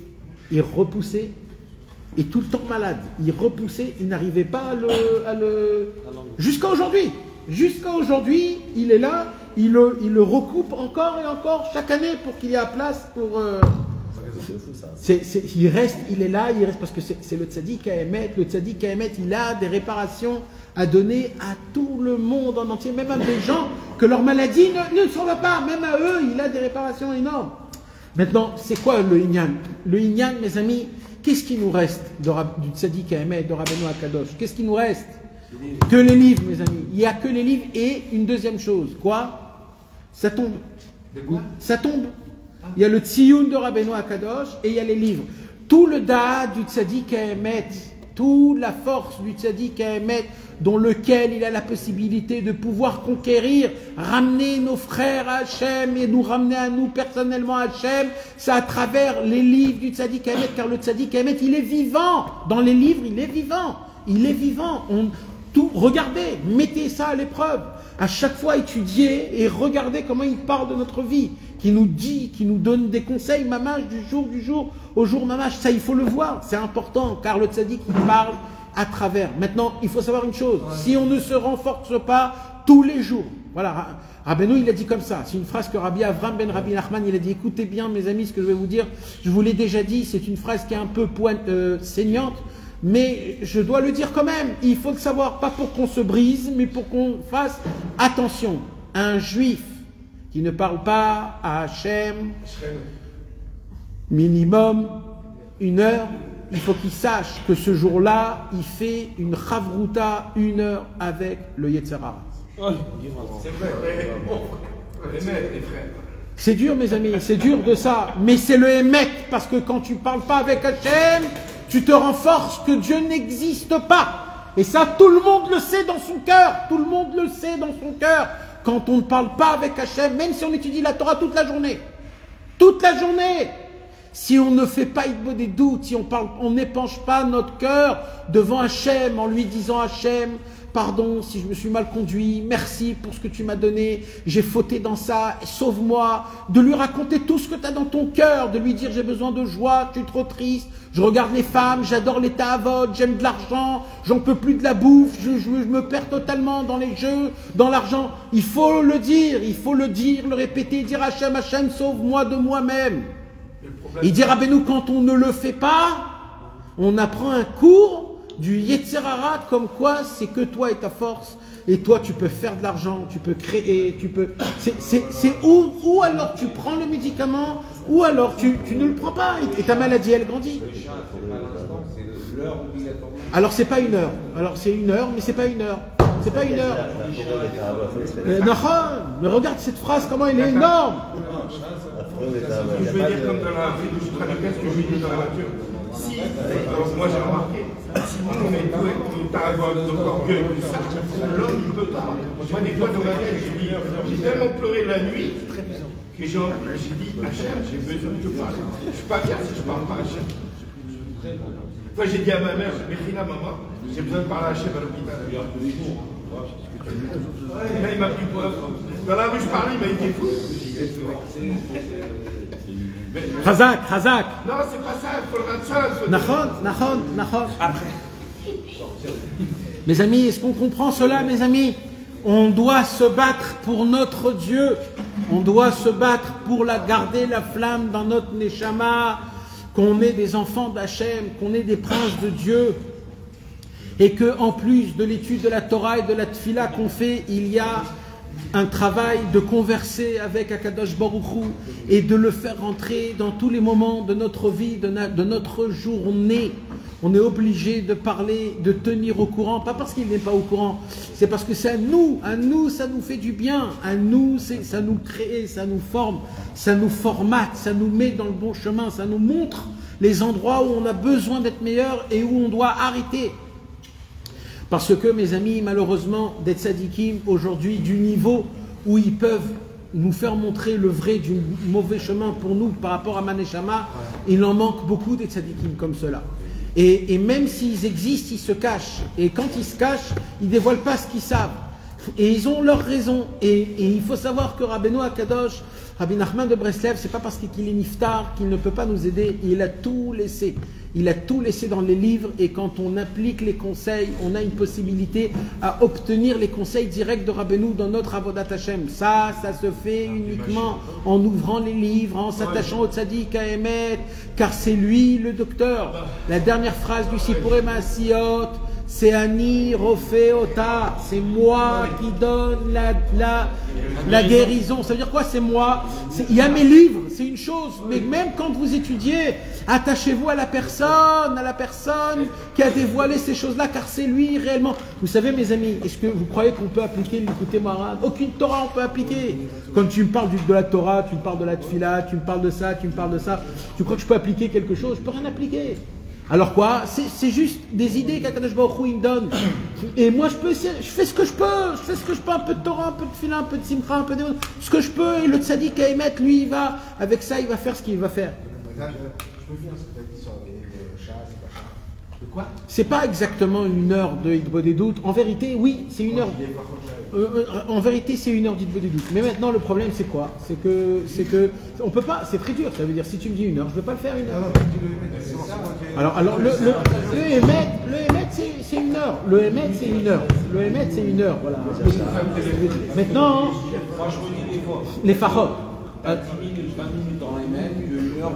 Il repoussait, et tout le temps malade. Il repoussait, il n'arrivait pas à le... Jusqu'à aujourd'hui. Jusqu'à aujourd'hui, il est là, il le recoupe encore et encore chaque année pour qu'il y ait la place pour... il est là, il reste parce que c'est le tzaddik à émettre. Le tzaddik à émettre, il a des réparations à donner à tout le monde en entier, même à des gens que leur maladie ne s'en va pas. Même à eux, il a des réparations énormes. Maintenant, c'est quoi le Inyan? Le Inyan, mes amis, qu'est-ce qui nous reste du Tzaddik à Emet, de Rabbeinu HaKadosh? Qu'est-ce qui nous reste? Que les livres, mes amis. Il n'y a que les livres et une deuxième chose. Quoi? Ça tombe. Ça tombe. Il y a le Tziyun de Rabbeinu HaKadosh et il y a les livres. Tout le Da'at du Tzaddik à Emet, toute la force du Tzaddik à Emet, dans lequel il a la possibilité de pouvoir conquérir, ramener nos frères à Hachem et nous ramener à nous personnellement à Hachem, c'est à travers les livres du Tzaddik Emet, car le Tzaddik Emet, il est vivant. Dans les livres, il est vivant. Il est vivant. Regardez, mettez ça à l'épreuve. À chaque fois, étudiez et regardez comment il parle de notre vie, qui nous dit, qui nous donne des conseils, mamash, du jour au jour, mamash. Ça, il faut le voir. C'est important, car le Tzaddik, il parle à travers. Maintenant, il faut savoir une chose, si on ne se renforce pas tous les jours, voilà, Rabbeinu il a dit comme ça, c'est une phrase que Rabbi Avram ben Rabbi Nachman, il a dit, écoutez bien mes amis ce que je vais vous dire, je vous l'ai déjà dit, c'est une phrase qui est un peu saignante, mais je dois le dire quand même, il faut le savoir, pas pour qu'on se brise, mais pour qu'on fasse attention. Un juif qui ne parle pas à Hachem, minimum 1 heure, il faut qu'il sache que ce jour-là, il fait une chavruta 1 heure avec le Yetzer Hara. C'est dur, mes amis, c'est dur de ça, mais c'est le Emet, parce que quand tu ne parles pas avec Hachem, tu te renforces que Dieu n'existe pas. Et ça, tout le monde le sait dans son cœur, tout le monde le sait dans son cœur. Quand on ne parle pas avec Hachem, même si on étudie la Torah toute la journée, si on ne fait pas des doutes, si on n'épanche pas notre cœur devant Hachem en lui disant Hachem, pardon si je me suis mal conduit, merci pour ce que tu m'as donné, j'ai fauté dans ça, sauve-moi, de lui raconter tout ce que tu as dans ton cœur, de lui dire j'ai besoin de joie, tu es trop triste, je regarde les femmes, j'adore les ta'avot, j'aime de l'argent, j'en peux plus de la bouffe, je me perds totalement dans les jeux, dans l'argent. Il faut le dire, le répéter, dire Hachem, Hachem, sauve-moi de moi-même. Il dit Rabbeinu, quand on ne le fait pas, on apprend un cours du Yetzer Hara, comme quoi c'est que toi et ta force, et toi tu peux faire de l'argent, tu peux créer, tu peux... C'est ou alors tu prends le médicament, ou alors tu ne le prends pas, et ta maladie elle grandit. l'heure obligatoirement. Alors c'est pas une heure. Alors c'est une heure, mais c'est pas une heure. C'est pas une heure. Mais regarde cette phrase, comment elle est énorme. Je vais dire comme dans la vie du traducteur, ce que je dis dans la voiture. Si, moi j'ai remarqué, si on est tout à avoir orgueil, l'homme il peut pas. Moi des fois dans ma vie, j'ai tellement pleuré la nuit que j'ai dit Hachem, j'ai besoin de te parler. Je suis pas bien si je parle pas à Hachem. Moi j'ai dit à ma mère, Métrina maman, j'ai besoin de parler à Hachem à l'hôpital. Là il m'a pris pour un fou. Dans la rue je parlais, il m'a été fou. Hazak. Non, c'est pas ça, il faudra ça. Nahon. Mes amis, est-ce qu'on comprend cela, mes amis? On doit se battre pour notre Dieu. On doit se battre pour garder la flamme dans notre Neshama, qu'on est des enfants d'Hachem, qu'on est des princes de Dieu. Et que, en plus de l'étude de la Torah et de la Tfila qu'on fait, il y a un travail de converser avec Akadosh Baruch Hu et de le faire rentrer dans tous les moments de notre vie, de notre journée. On est obligé de parler, de tenir au courant, pas parce qu'il n'est pas au courant, c'est parce que c'est à nous, ça nous fait du bien, à nous, ça nous crée, ça nous forme, ça nous formate, ça nous met dans le bon chemin, ça nous montre les endroits où on a besoin d'être meilleur et où on doit arrêter. Parce que, mes amis, malheureusement, des tzadikim aujourd'hui du niveau où ils peuvent nous faire montrer le vrai du mauvais chemin pour nous par rapport à Maneshama, il en manque beaucoup des tzadikim comme cela. Et même s'ils existent, ils se cachent. Et quand ils se cachent, ils ne dévoilent pas ce qu'ils savent. Et ils ont leur raison. Et il faut savoir que Rabbeinu Akadosh, Rabbi Nachman de Breslev, c'est pas parce qu'il est niftar qu'il ne peut pas nous aider. Il a tout laissé. Il a tout laissé dans les livres. Et quand on applique les conseils, on a une possibilité à obtenir les conseils directs de Rabbeinu dans notre Avodat Hashem. Ça se fait uniquement en ouvrant les livres, en s'attachant au tzaddik à Emet, car c'est lui le docteur. La dernière phrase du Sipurei Maasiot, c'est Ani Rofé Ota, c'est moi qui donne la guérison. Ça veut dire quoi? C'est moi. Il y a mes livres, c'est une chose, mais même quand vous étudiez, attachez-vous à la personne qui a dévoilé ces choses-là, car c'est lui réellement. Vous savez, mes amis, est-ce que vous croyez qu'on peut appliquer l'écouté Moharan? Aucune Torah on peut appliquer. Quand tu me parles de la Torah, tu me parles de la Tfila, tu me parles de ça, tu me parles de ça, tu crois que je peux appliquer quelque chose? Je peux rien appliquer. Alors quoi? C'est juste des idées qu'Akadosh Baruch Hu il me donne. Et moi je fais ce que je peux. Je fais ce que je peux, un peu de Torah, un peu de Tfila, un peu de Simcha, un peu de... ce que je peux. Et le tzaddik à émettre, lui, il va, avec ça, il va faire ce qu'il va faire. C'est pas exactement une heure de Hitbod des doutes. En vérité, oui, c'est une heure. En vérité, c'est une heure d'Hitbod des doutes. Mais maintenant, le problème, c'est quoi? C'est que on peut pas. C'est très dur. Ça veut dire, si tu me dis une heure, je vais pas le faire une heure. Alors le Emet, c'est une heure. Le Emet, c'est une heure. Le Emet, c'est une heure. Voilà. Maintenant, les Fachot. 10 minutes, 20 minutes dans Emet, une heure.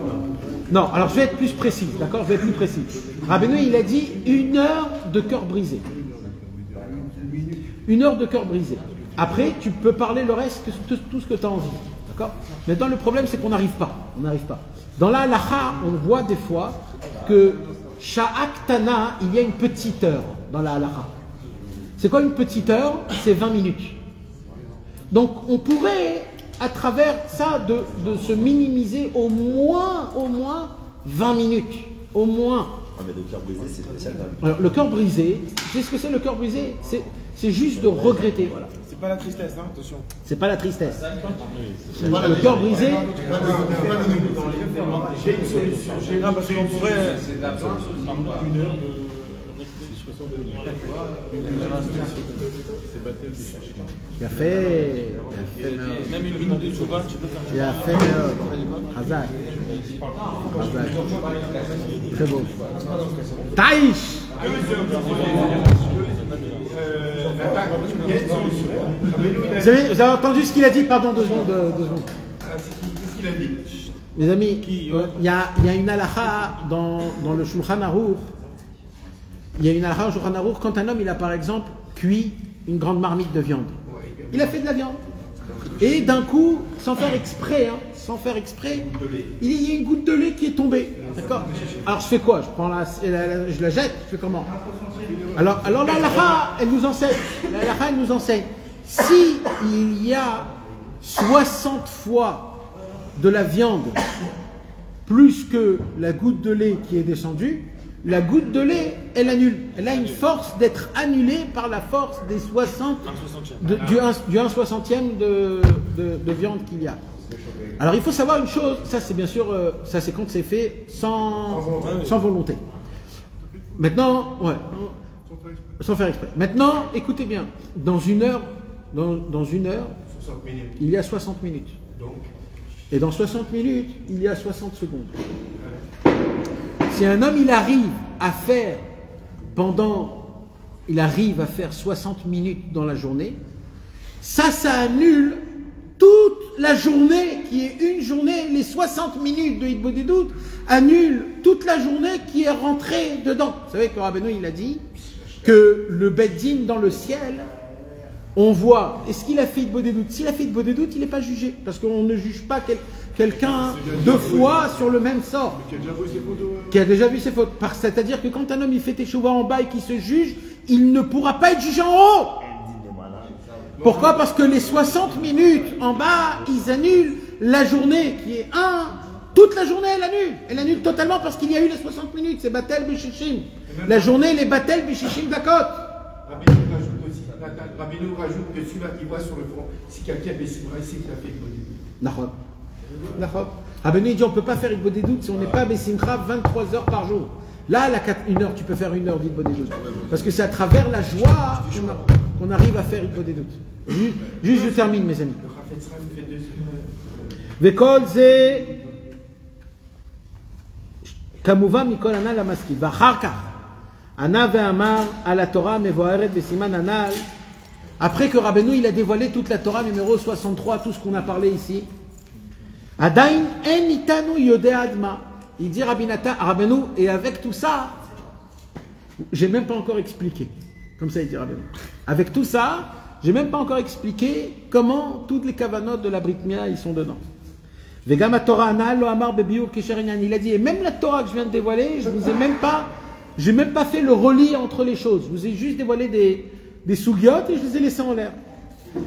Non, alors je vais être plus précis, d'accord? Je vais être plus précis. Rabbeinu, il a dit une heure de cœur brisé. Une heure de cœur brisé. Après, tu peux parler le reste, tout ce que tu as envie. D'accord? Maintenant, le problème, c'est qu'on n'arrive pas. On n'arrive pas. Dans la halakha, on voit des fois que Sha'ak Tana, il y a une petite heure dans la halakha. C'est quoi une petite heure? C'est 20 minutes. Donc, on pourrait, à travers ça, de se minimiser au moins 20 minutes. Au moins. Mais le cœur brisé, c'est spécial. Alors, le cœur brisé, tu sais ce que c'est le cœur brisé? C'est juste de regretter. Voilà. C'est pas la tristesse, hein, attention. C'est pas la tristesse. Le cœur brisé. J'ai une solution. Non, parce qu'on pourrait. Une heure Il a fait. Même une minute de Chouba, tu peux faire. Il a fait. Hazak. Très beau. Taïch. Vous avez entendu ce qu'il a dit? Pardon, 2 secondes. Qu'est-ce qu'il a dit? Mes amis, il y a une halakha dans le Shulchan Aruch. Il y a une halakha au Shulchan Aruch quand un homme, il a par exemple cuit une grande marmite de viande. Il a fait de la viande. Et d'un coup, sans faire exprès, il y a une goutte de lait qui est tombée. D'accord? Alors je fais quoi? Je prends je la jette, je fais comment? Alors la halakha, elle nous enseigne. Si il y a 60 fois de la viande plus que la goutte de lait qui est descendue, la goutte de lait, elle annule. Elle a une force d'être annulée par la force des 60, du 1/60e de viande qu'il y a. Alors il faut savoir une chose, ça c'est bien sûr, ça c'est quand c'est fait sans volonté. Maintenant, sans faire exprès. Maintenant, écoutez bien, dans une heure, il y a 60 minutes. Et dans 60 minutes, il y a 60 secondes. Si un homme, il arrive à faire 60 minutes dans la journée, ça annule toute la journée qui est une journée, les 60 minutes de Hitbodedut annulent toute la journée qui est rentrée dedans. Vous savez que Rabbeinu, il a dit que le Beddin dans le ciel, on voit, est-ce qu'il a fait Hitbodedut? S'il a fait Hitbodedut, il n'est pas jugé, parce qu'on ne juge pas quelqu'un deux fois sur le même sort, qui a déjà vu ses fautes. C'est-à-dire que quand un homme il fait Teshuvah en bas et qu'il se juge, il ne pourra pas être jugé en haut. Pourquoi? Parce que les 60 minutes en bas, ils annulent la journée qui est toute la journée elle annule totalement parce qu'il y a eu les 60 minutes, c'est Batel Bishishim. La journée, les Batel Bishishim Dakot. Rabbeinu rajoute que celui-là qui voit sur le front, si quelqu'un fait Simra, c'est qu'il a fait Hitbodedut. Rabbeinu dit on ne peut pas faire Hitbodedut si on n'est pas Bessimcha 23 heures par jour. Là, une heure, tu peux faire une heure d'Hitbodedut. Parce que c'est à travers la joie qu'on arrive à faire Hitbodedut. Juste, je termine, mes amis. Vekol ze kamuva mikol anal amaski. Vachar kach ana ve'amar ala Torah mevoaret besiman anal. Après que Rabbeinu il a dévoilé toute la Torah numéro 63, tout ce qu'on a parlé ici. Adain en itanu yodeh adma. Il dit Rabbeinu, et avec tout ça, j'ai même pas encore expliqué. Comme ça il dit Rabbeinu. Avec tout ça, j'ai même pas encore expliqué comment toutes les kavanotes de la Brit Mila ils sont dedans. Vegam Torah anal lo amar bebiur kesherenyan. Il a dit, et même la Torah que je viens de dévoiler, j'ai même pas fait le relis entre les choses. Je vous ai juste dévoilé des sougiotes et je les ai laissés en l'air.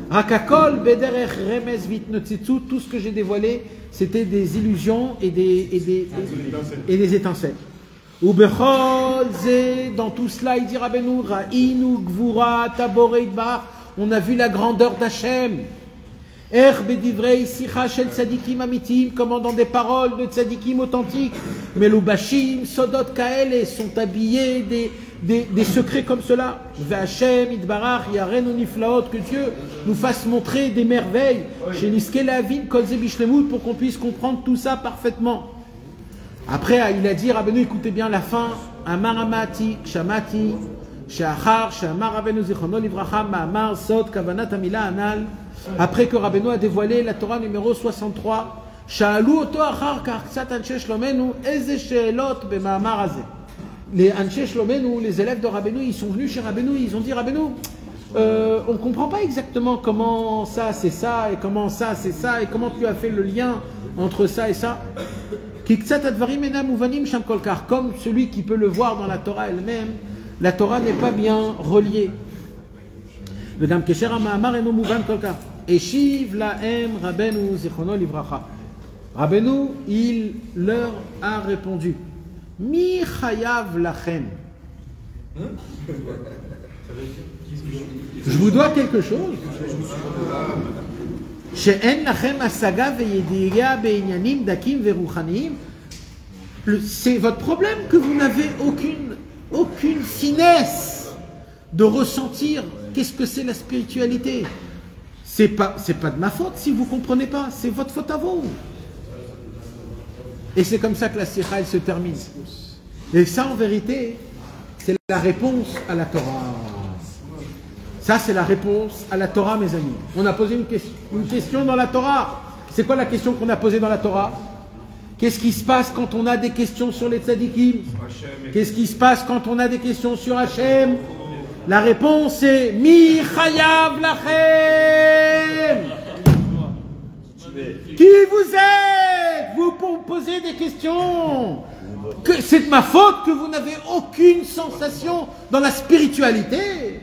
Rakakol bederech remes vitnotzitzu, tout ce que j'ai dévoilé, c'était des illusions et des étincelles. Ubechol ze, dans tout cela, il dit Rabbeinu, Ra'inu gvura taborei dbar, on a vu la grandeur d'Hachem. Bedivrei sicha shel tzadikim amitim, comment dans des paroles de tzadikim authentiques, melubashim sodot kaele, sont habillés des secrets comme cela. Ve'Hachem itbarach yarenu niflaot, que Dieu nous fasse montrer des merveilles chez Niske Lavin kol ze bishlemut, pour qu'on puisse comprendre tout ça parfaitement. Après, il a dit, Rabbeinu, écoutez bien la fin, Amar amati kshamati she'achar she'amar Rabbeinu zichrono livracha ma'amar sod kavanat amila anal. Après que Rabbeinu a dévoilé la Torah numéro 63, Sha'alu oto achar kach ksat anshe shlomenu eze she'elot b'ma'amar hazeh. Les anshe shlomenu, les élèves de Rabbeinu, ils sont venus chez Rabbeinu, ils ont dit Rabbeinu, on ne comprend pas exactement comment ça c'est ça et comment ça c'est ça et comment tu as fait le lien entre ça et ça. Comme celui qui peut le voir dans la Torah elle-même, la Torah n'est pas bien reliée. Rabbeinu, il leur a répondu, Mi chayav lachem. Je vous dois quelque chose. C'est votre problème que vous n'avez aucune finesse de ressentir qu'est-ce que c'est la spiritualité. C'est pas de ma faute si vous ne comprenez pas, c'est votre faute à vous. Et c'est comme ça que la sikha elle se termine. Et ça en vérité, c'est la réponse à la Torah. Ça, c'est la réponse à la Torah, mes amis. On a posé une question dans la Torah. C'est quoi la question qu'on a posée dans la Torah? Qu'est-ce qui se passe quand on a des questions sur les tzadikim? Qu'est-ce qui se passe quand on a des questions sur Hachem? La réponse est Mi chayav lachem. Qui vous êtes, vous, pour me poser des questions? C'est de ma faute que vous n'avez aucune sensation dans la spiritualité.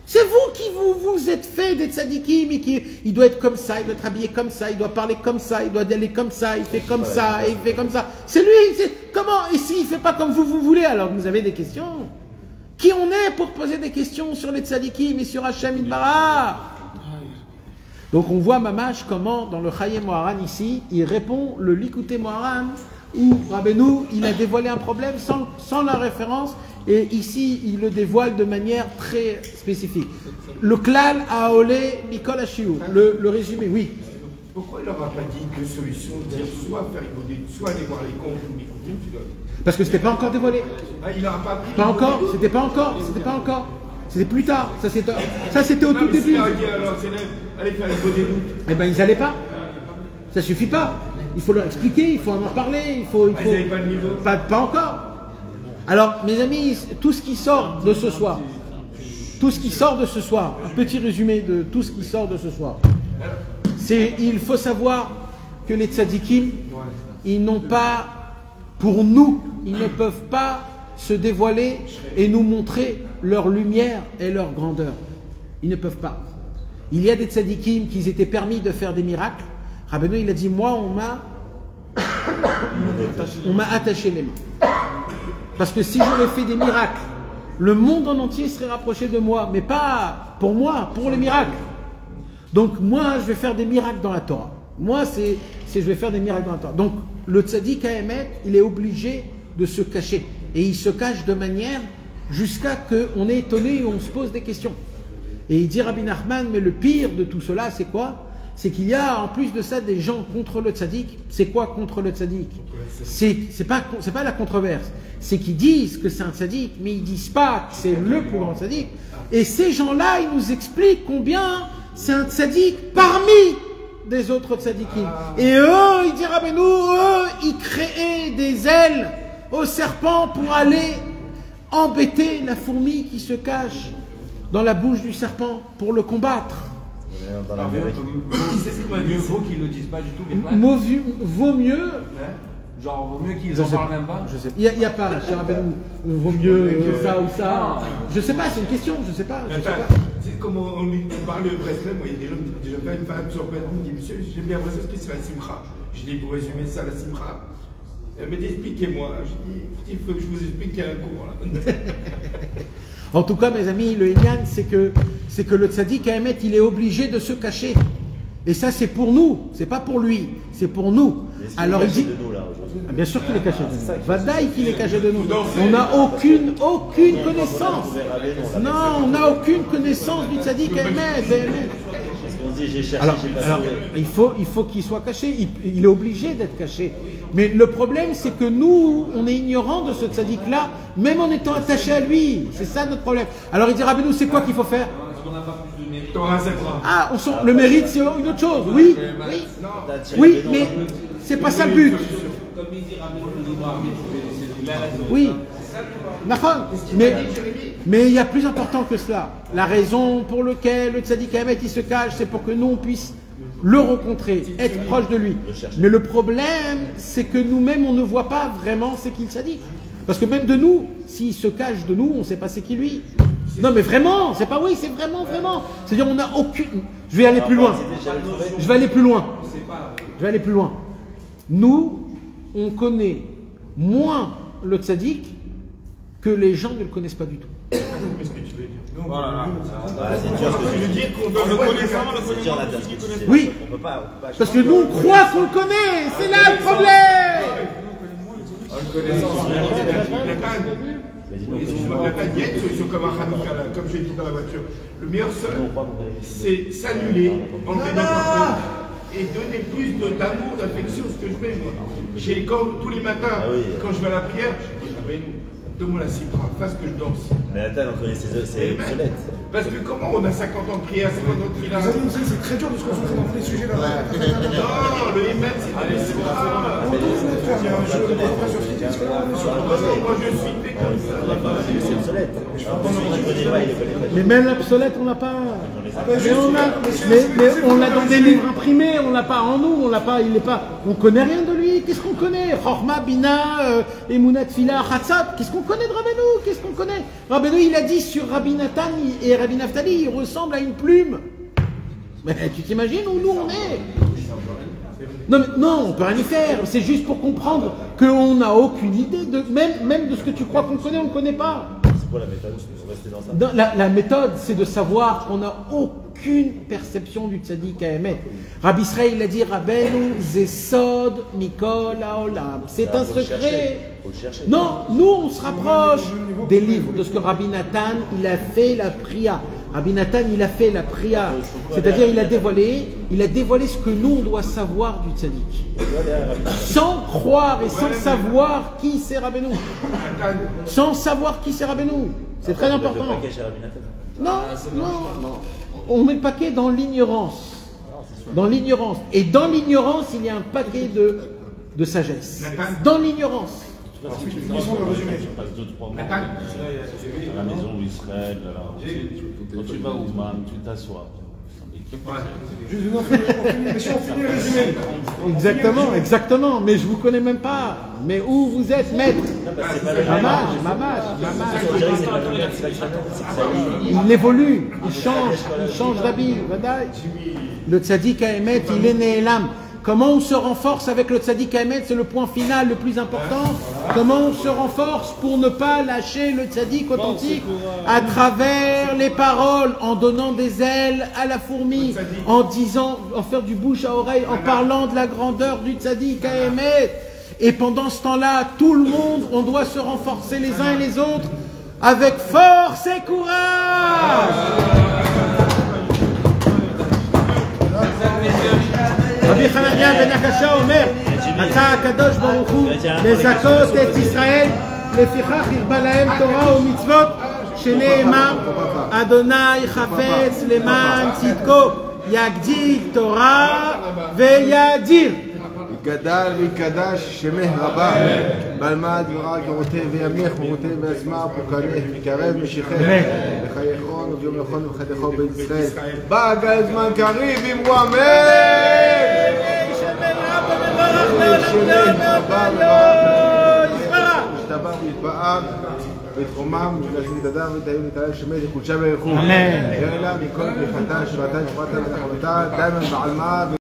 C'est vous qui vous êtes fait des tzadikim, mais il doit être comme ça, il doit être habillé comme ça, il doit parler comme ça, il doit aller comme ça, il fait comme ça, et il fait comme ça. C'est lui, comment? Et s'il ne fait pas comme vous voulez, alors vous avez des questions. Qui on est pour poser des questions sur les tzadikim et sur Hachem Yitbarach? Donc on voit Mamash comment dans le Chaye Moharan ici, il répond le Likutei Moharan où Rabbeinu il a dévoilé un problème sans la référence et ici il le dévoile de manière très spécifique. Le klal haolé mikol hashiur, le résumé, oui. Pourquoi il leur a pas dit deux solutions, dire soit faire écouter, soit aller voir les comptes ou l'écouter? Parce que c'était pas encore dévoilé. Ah, il leur a pas appris. Pas encore, c'était pas encore. C'était plus tard, ça c'était au tout début. Allez faire les doutes. Eh bien ils n'allaient pas. Ça suffit pas. Il faut leur expliquer, il faut en parler, il faut. Ils n'avaient pas le niveau. Pas encore. Alors mes amis, tout ce qui sort de ce soir, un petit résumé de tout ce qui sort de ce soir, c'est il faut savoir que les tzadikim, ils n'ont pas, pour nous, ils ne peuvent pas se dévoiler et nous montrer leur lumière et leur grandeur. Ils ne peuvent pas. Il y a des tzadikim qui étaient permis de faire des miracles. Rabbeinu, il a dit, moi, on m'a attaché les mains. Parce que si j'aurais fait des miracles, le monde en entier serait rapproché de moi, mais pas pour moi, pour les miracles. Donc moi, je vais faire des miracles dans la Torah. Moi, je vais faire des miracles dans la Torah. Donc le tzaddik à Emet, il est obligé de se cacher. Et il se cache de manière jusqu'à qu'on est étonné et on se pose des questions. Et il dit Rabbi Nachman, mais le pire de tout cela, c'est quoi? C'est qu'il y a en plus de ça des gens contre le tzaddik. C'est quoi contre le tzaddik? C'est pas la controverse. C'est qu'ils disent que c'est un tzaddik, mais ils disent pas que c'est le plus grand tzaddik. Et ces gens-là, ils nous expliquent combien c'est un tzaddik parmi des autres tzaddikim. Et eux, il dit Rabbeinu, eux, ils créaient des ailes au serpent pour aller embêter la fourmi qui se cache dans la bouche du serpent pour le combattre. Mieux vaut qu'ils ne le disent pas du tout. Vaut mieux. Genre, vaut mieux qu'ils en parlent même pas. Je sais. Il n'y a pas, cher Rabbeinu, vaut mieux ça ou ça. Je sais pas, c'est une question, je sais pas. C'est comme on parle de Breslev, moi, il y a déjà pas une femme sur Breslev qui dit, monsieur, j'aime bien Breslev, ce que c'est la simcha. Je dis, pour résumer ça, la simcha. Elle m'a dit, expliquez-moi. Je dis, il faut que je vous explique qu'il y a un cours là. En tout cas, mes amis, le Inyan, c'est que le tzaddik à Emet, il est obligé de se cacher. Et ça, c'est pour nous, c'est pas pour lui, c'est pour nous. Alors il dit, bien sûr qu'il est caché de nous. Vadaï qu'il est caché de nous. On n'a aucune connaissance. Non, on n'a aucune connaissance du tzaddik à Emet. Alors, il faut qu'il soit caché. Il est obligé d'être caché. Mais le problème, c'est que nous, on est ignorants de ce tzaddik-là, même en étant attaché à lui. C'est ça notre problème. Alors il dit, Rabbeinu, c'est quoi qu'il faut faire? Ah, le mérite, c'est une autre chose. Oui, mais c'est pas ça le but. Oui, mais il y a plus important que cela. La raison pour laquelle le tzaddik Ahmed il se cache, c'est pour que nous on puisse le rencontrer, être proche de lui. Mais le problème, c'est que nous-mêmes on ne voit pas vraiment c'est qui le tzaddik. Parce que même de nous, s'il se cache de nous, on ne sait pas c'est qui lui. Non mais vraiment, c'est pas oui, c'est vraiment. C'est-à-dire on n'a aucune... Je vais aller plus loin. Nous, on connaît moins le tzaddik que les gens ne le connaissent pas du tout. Qu'est-ce que tu veux dire? Voilà. C'est dur ce que tu veux dire. C'est dur la ce que tu sais. Oui, on peut pas parce que nous on croit qu'on le connaît, c'est là le problème. Il n'y a pas de solution comme un Hanouka, comme j'ai dit dans la voiture. Le meilleur seul, c'est s'annuler, enlever n'importe quoi et donner plus d'amour, d'affection, ce que je fais moi. Tous les matins, quand je vais à la prière, je dis, donne-moi la cipra, fasse que je danse. Mais attends, on connaît ses obsolètes. Parce que comment on a 50 ans de prière, 50 ans de prière? C'est très dur de se concentrer dans tous les sujets là. Non, le Iman, c'est pas les moi je suis fait comme ça. C'est obsolète. Mais même l'obsolète, on n'a pas. Mais on l'a dans des livres imprimés, on l'a pas en nous, on l'a pas, il est pas. On connaît rien de lui. Qu'est-ce qu'on connaît? Chorma, Bina, Emunat, Fila, Chatzat. Qu'est-ce qu'on connaît de Rabbeinu? Qu'est-ce qu'on connaît? Rabbeinu, il a dit sur Rabbi Nathan et Rabbi Naftali, il ressemble à une plume. Mais tu t'imagines où nous on est? Non, on peut rien y faire. C'est juste pour comprendre qu'on n'a aucune idée de même de ce que tu crois qu'on connaît, on ne connaît pas. C'est quoi la méthode pour rester dans ça? La méthode, c'est de savoir qu'on n'a aucune perception du tzaddik à aimer. Rabbi Israël, il a dit Rabbeinu Zesod Mikol Haolam. C'est un secret. Non, nous on se rapproche des livres, de ce que Rabbi Nathan, il a fait la priya. Rabbi Nathan, il a fait la priya. C'est-à-dire, il a dévoilé ce que nous on doit savoir du tzaddik. Sans croire et sans savoir qui c'est Rabbeinu. Sans savoir qui c'est Rabbeinu. C'est très important. Non. On met le paquet dans l'ignorance. Dans l'ignorance. Et dans l'ignorance, il y a un paquet de sagesse. Dans l'ignorance. À la maison Israël, quand tu vas au Man, tu t'assois. Exactement, mais je vous connais même pas. Mais où vous êtes, maître? Mamage. Il évolue, il change d'habit. Le tzaddik à émettre, il est né l'âme. Comment on se renforce avec le tzaddik Haemet? C'est le point final le plus important. Comment on se renforce pour ne pas lâcher le tzaddik authentique? À travers les paroles, en donnant des ailes à la fourmi, en disant, en faire du bouche à oreille, en parlant de la grandeur du tzaddik Haemet. Et pendant ce temps-là, tout le monde, on doit se renforcer les uns et les autres avec force et courage. רבי חנניה בן הקשה אומר, רצה הקדוש ברוך הוא לזכות את ישראל, לפיכך הרבה להם תורה ומצוות, שנאמר, אדוני חפץ למען צדקו, יגדיל תורה ויאדיר. גדל ויקדש שמך רבה, בלמד ורע גרותי וימיך ורותי ויזמר פוקנך וקרב משיחך וחייכון וביום יכון וחדכו בישראל. בא הגל זמן קריב אמרו אמן. שמך רבה ישתבח ויתפאר ויתרומם ולהשמיד את הדם ותהיו להתעלל שמך לקודשה ויחום. אמן. יראה לה מכל בריחתה שבעתה יפרתה ונחמתה דיימן בעלמה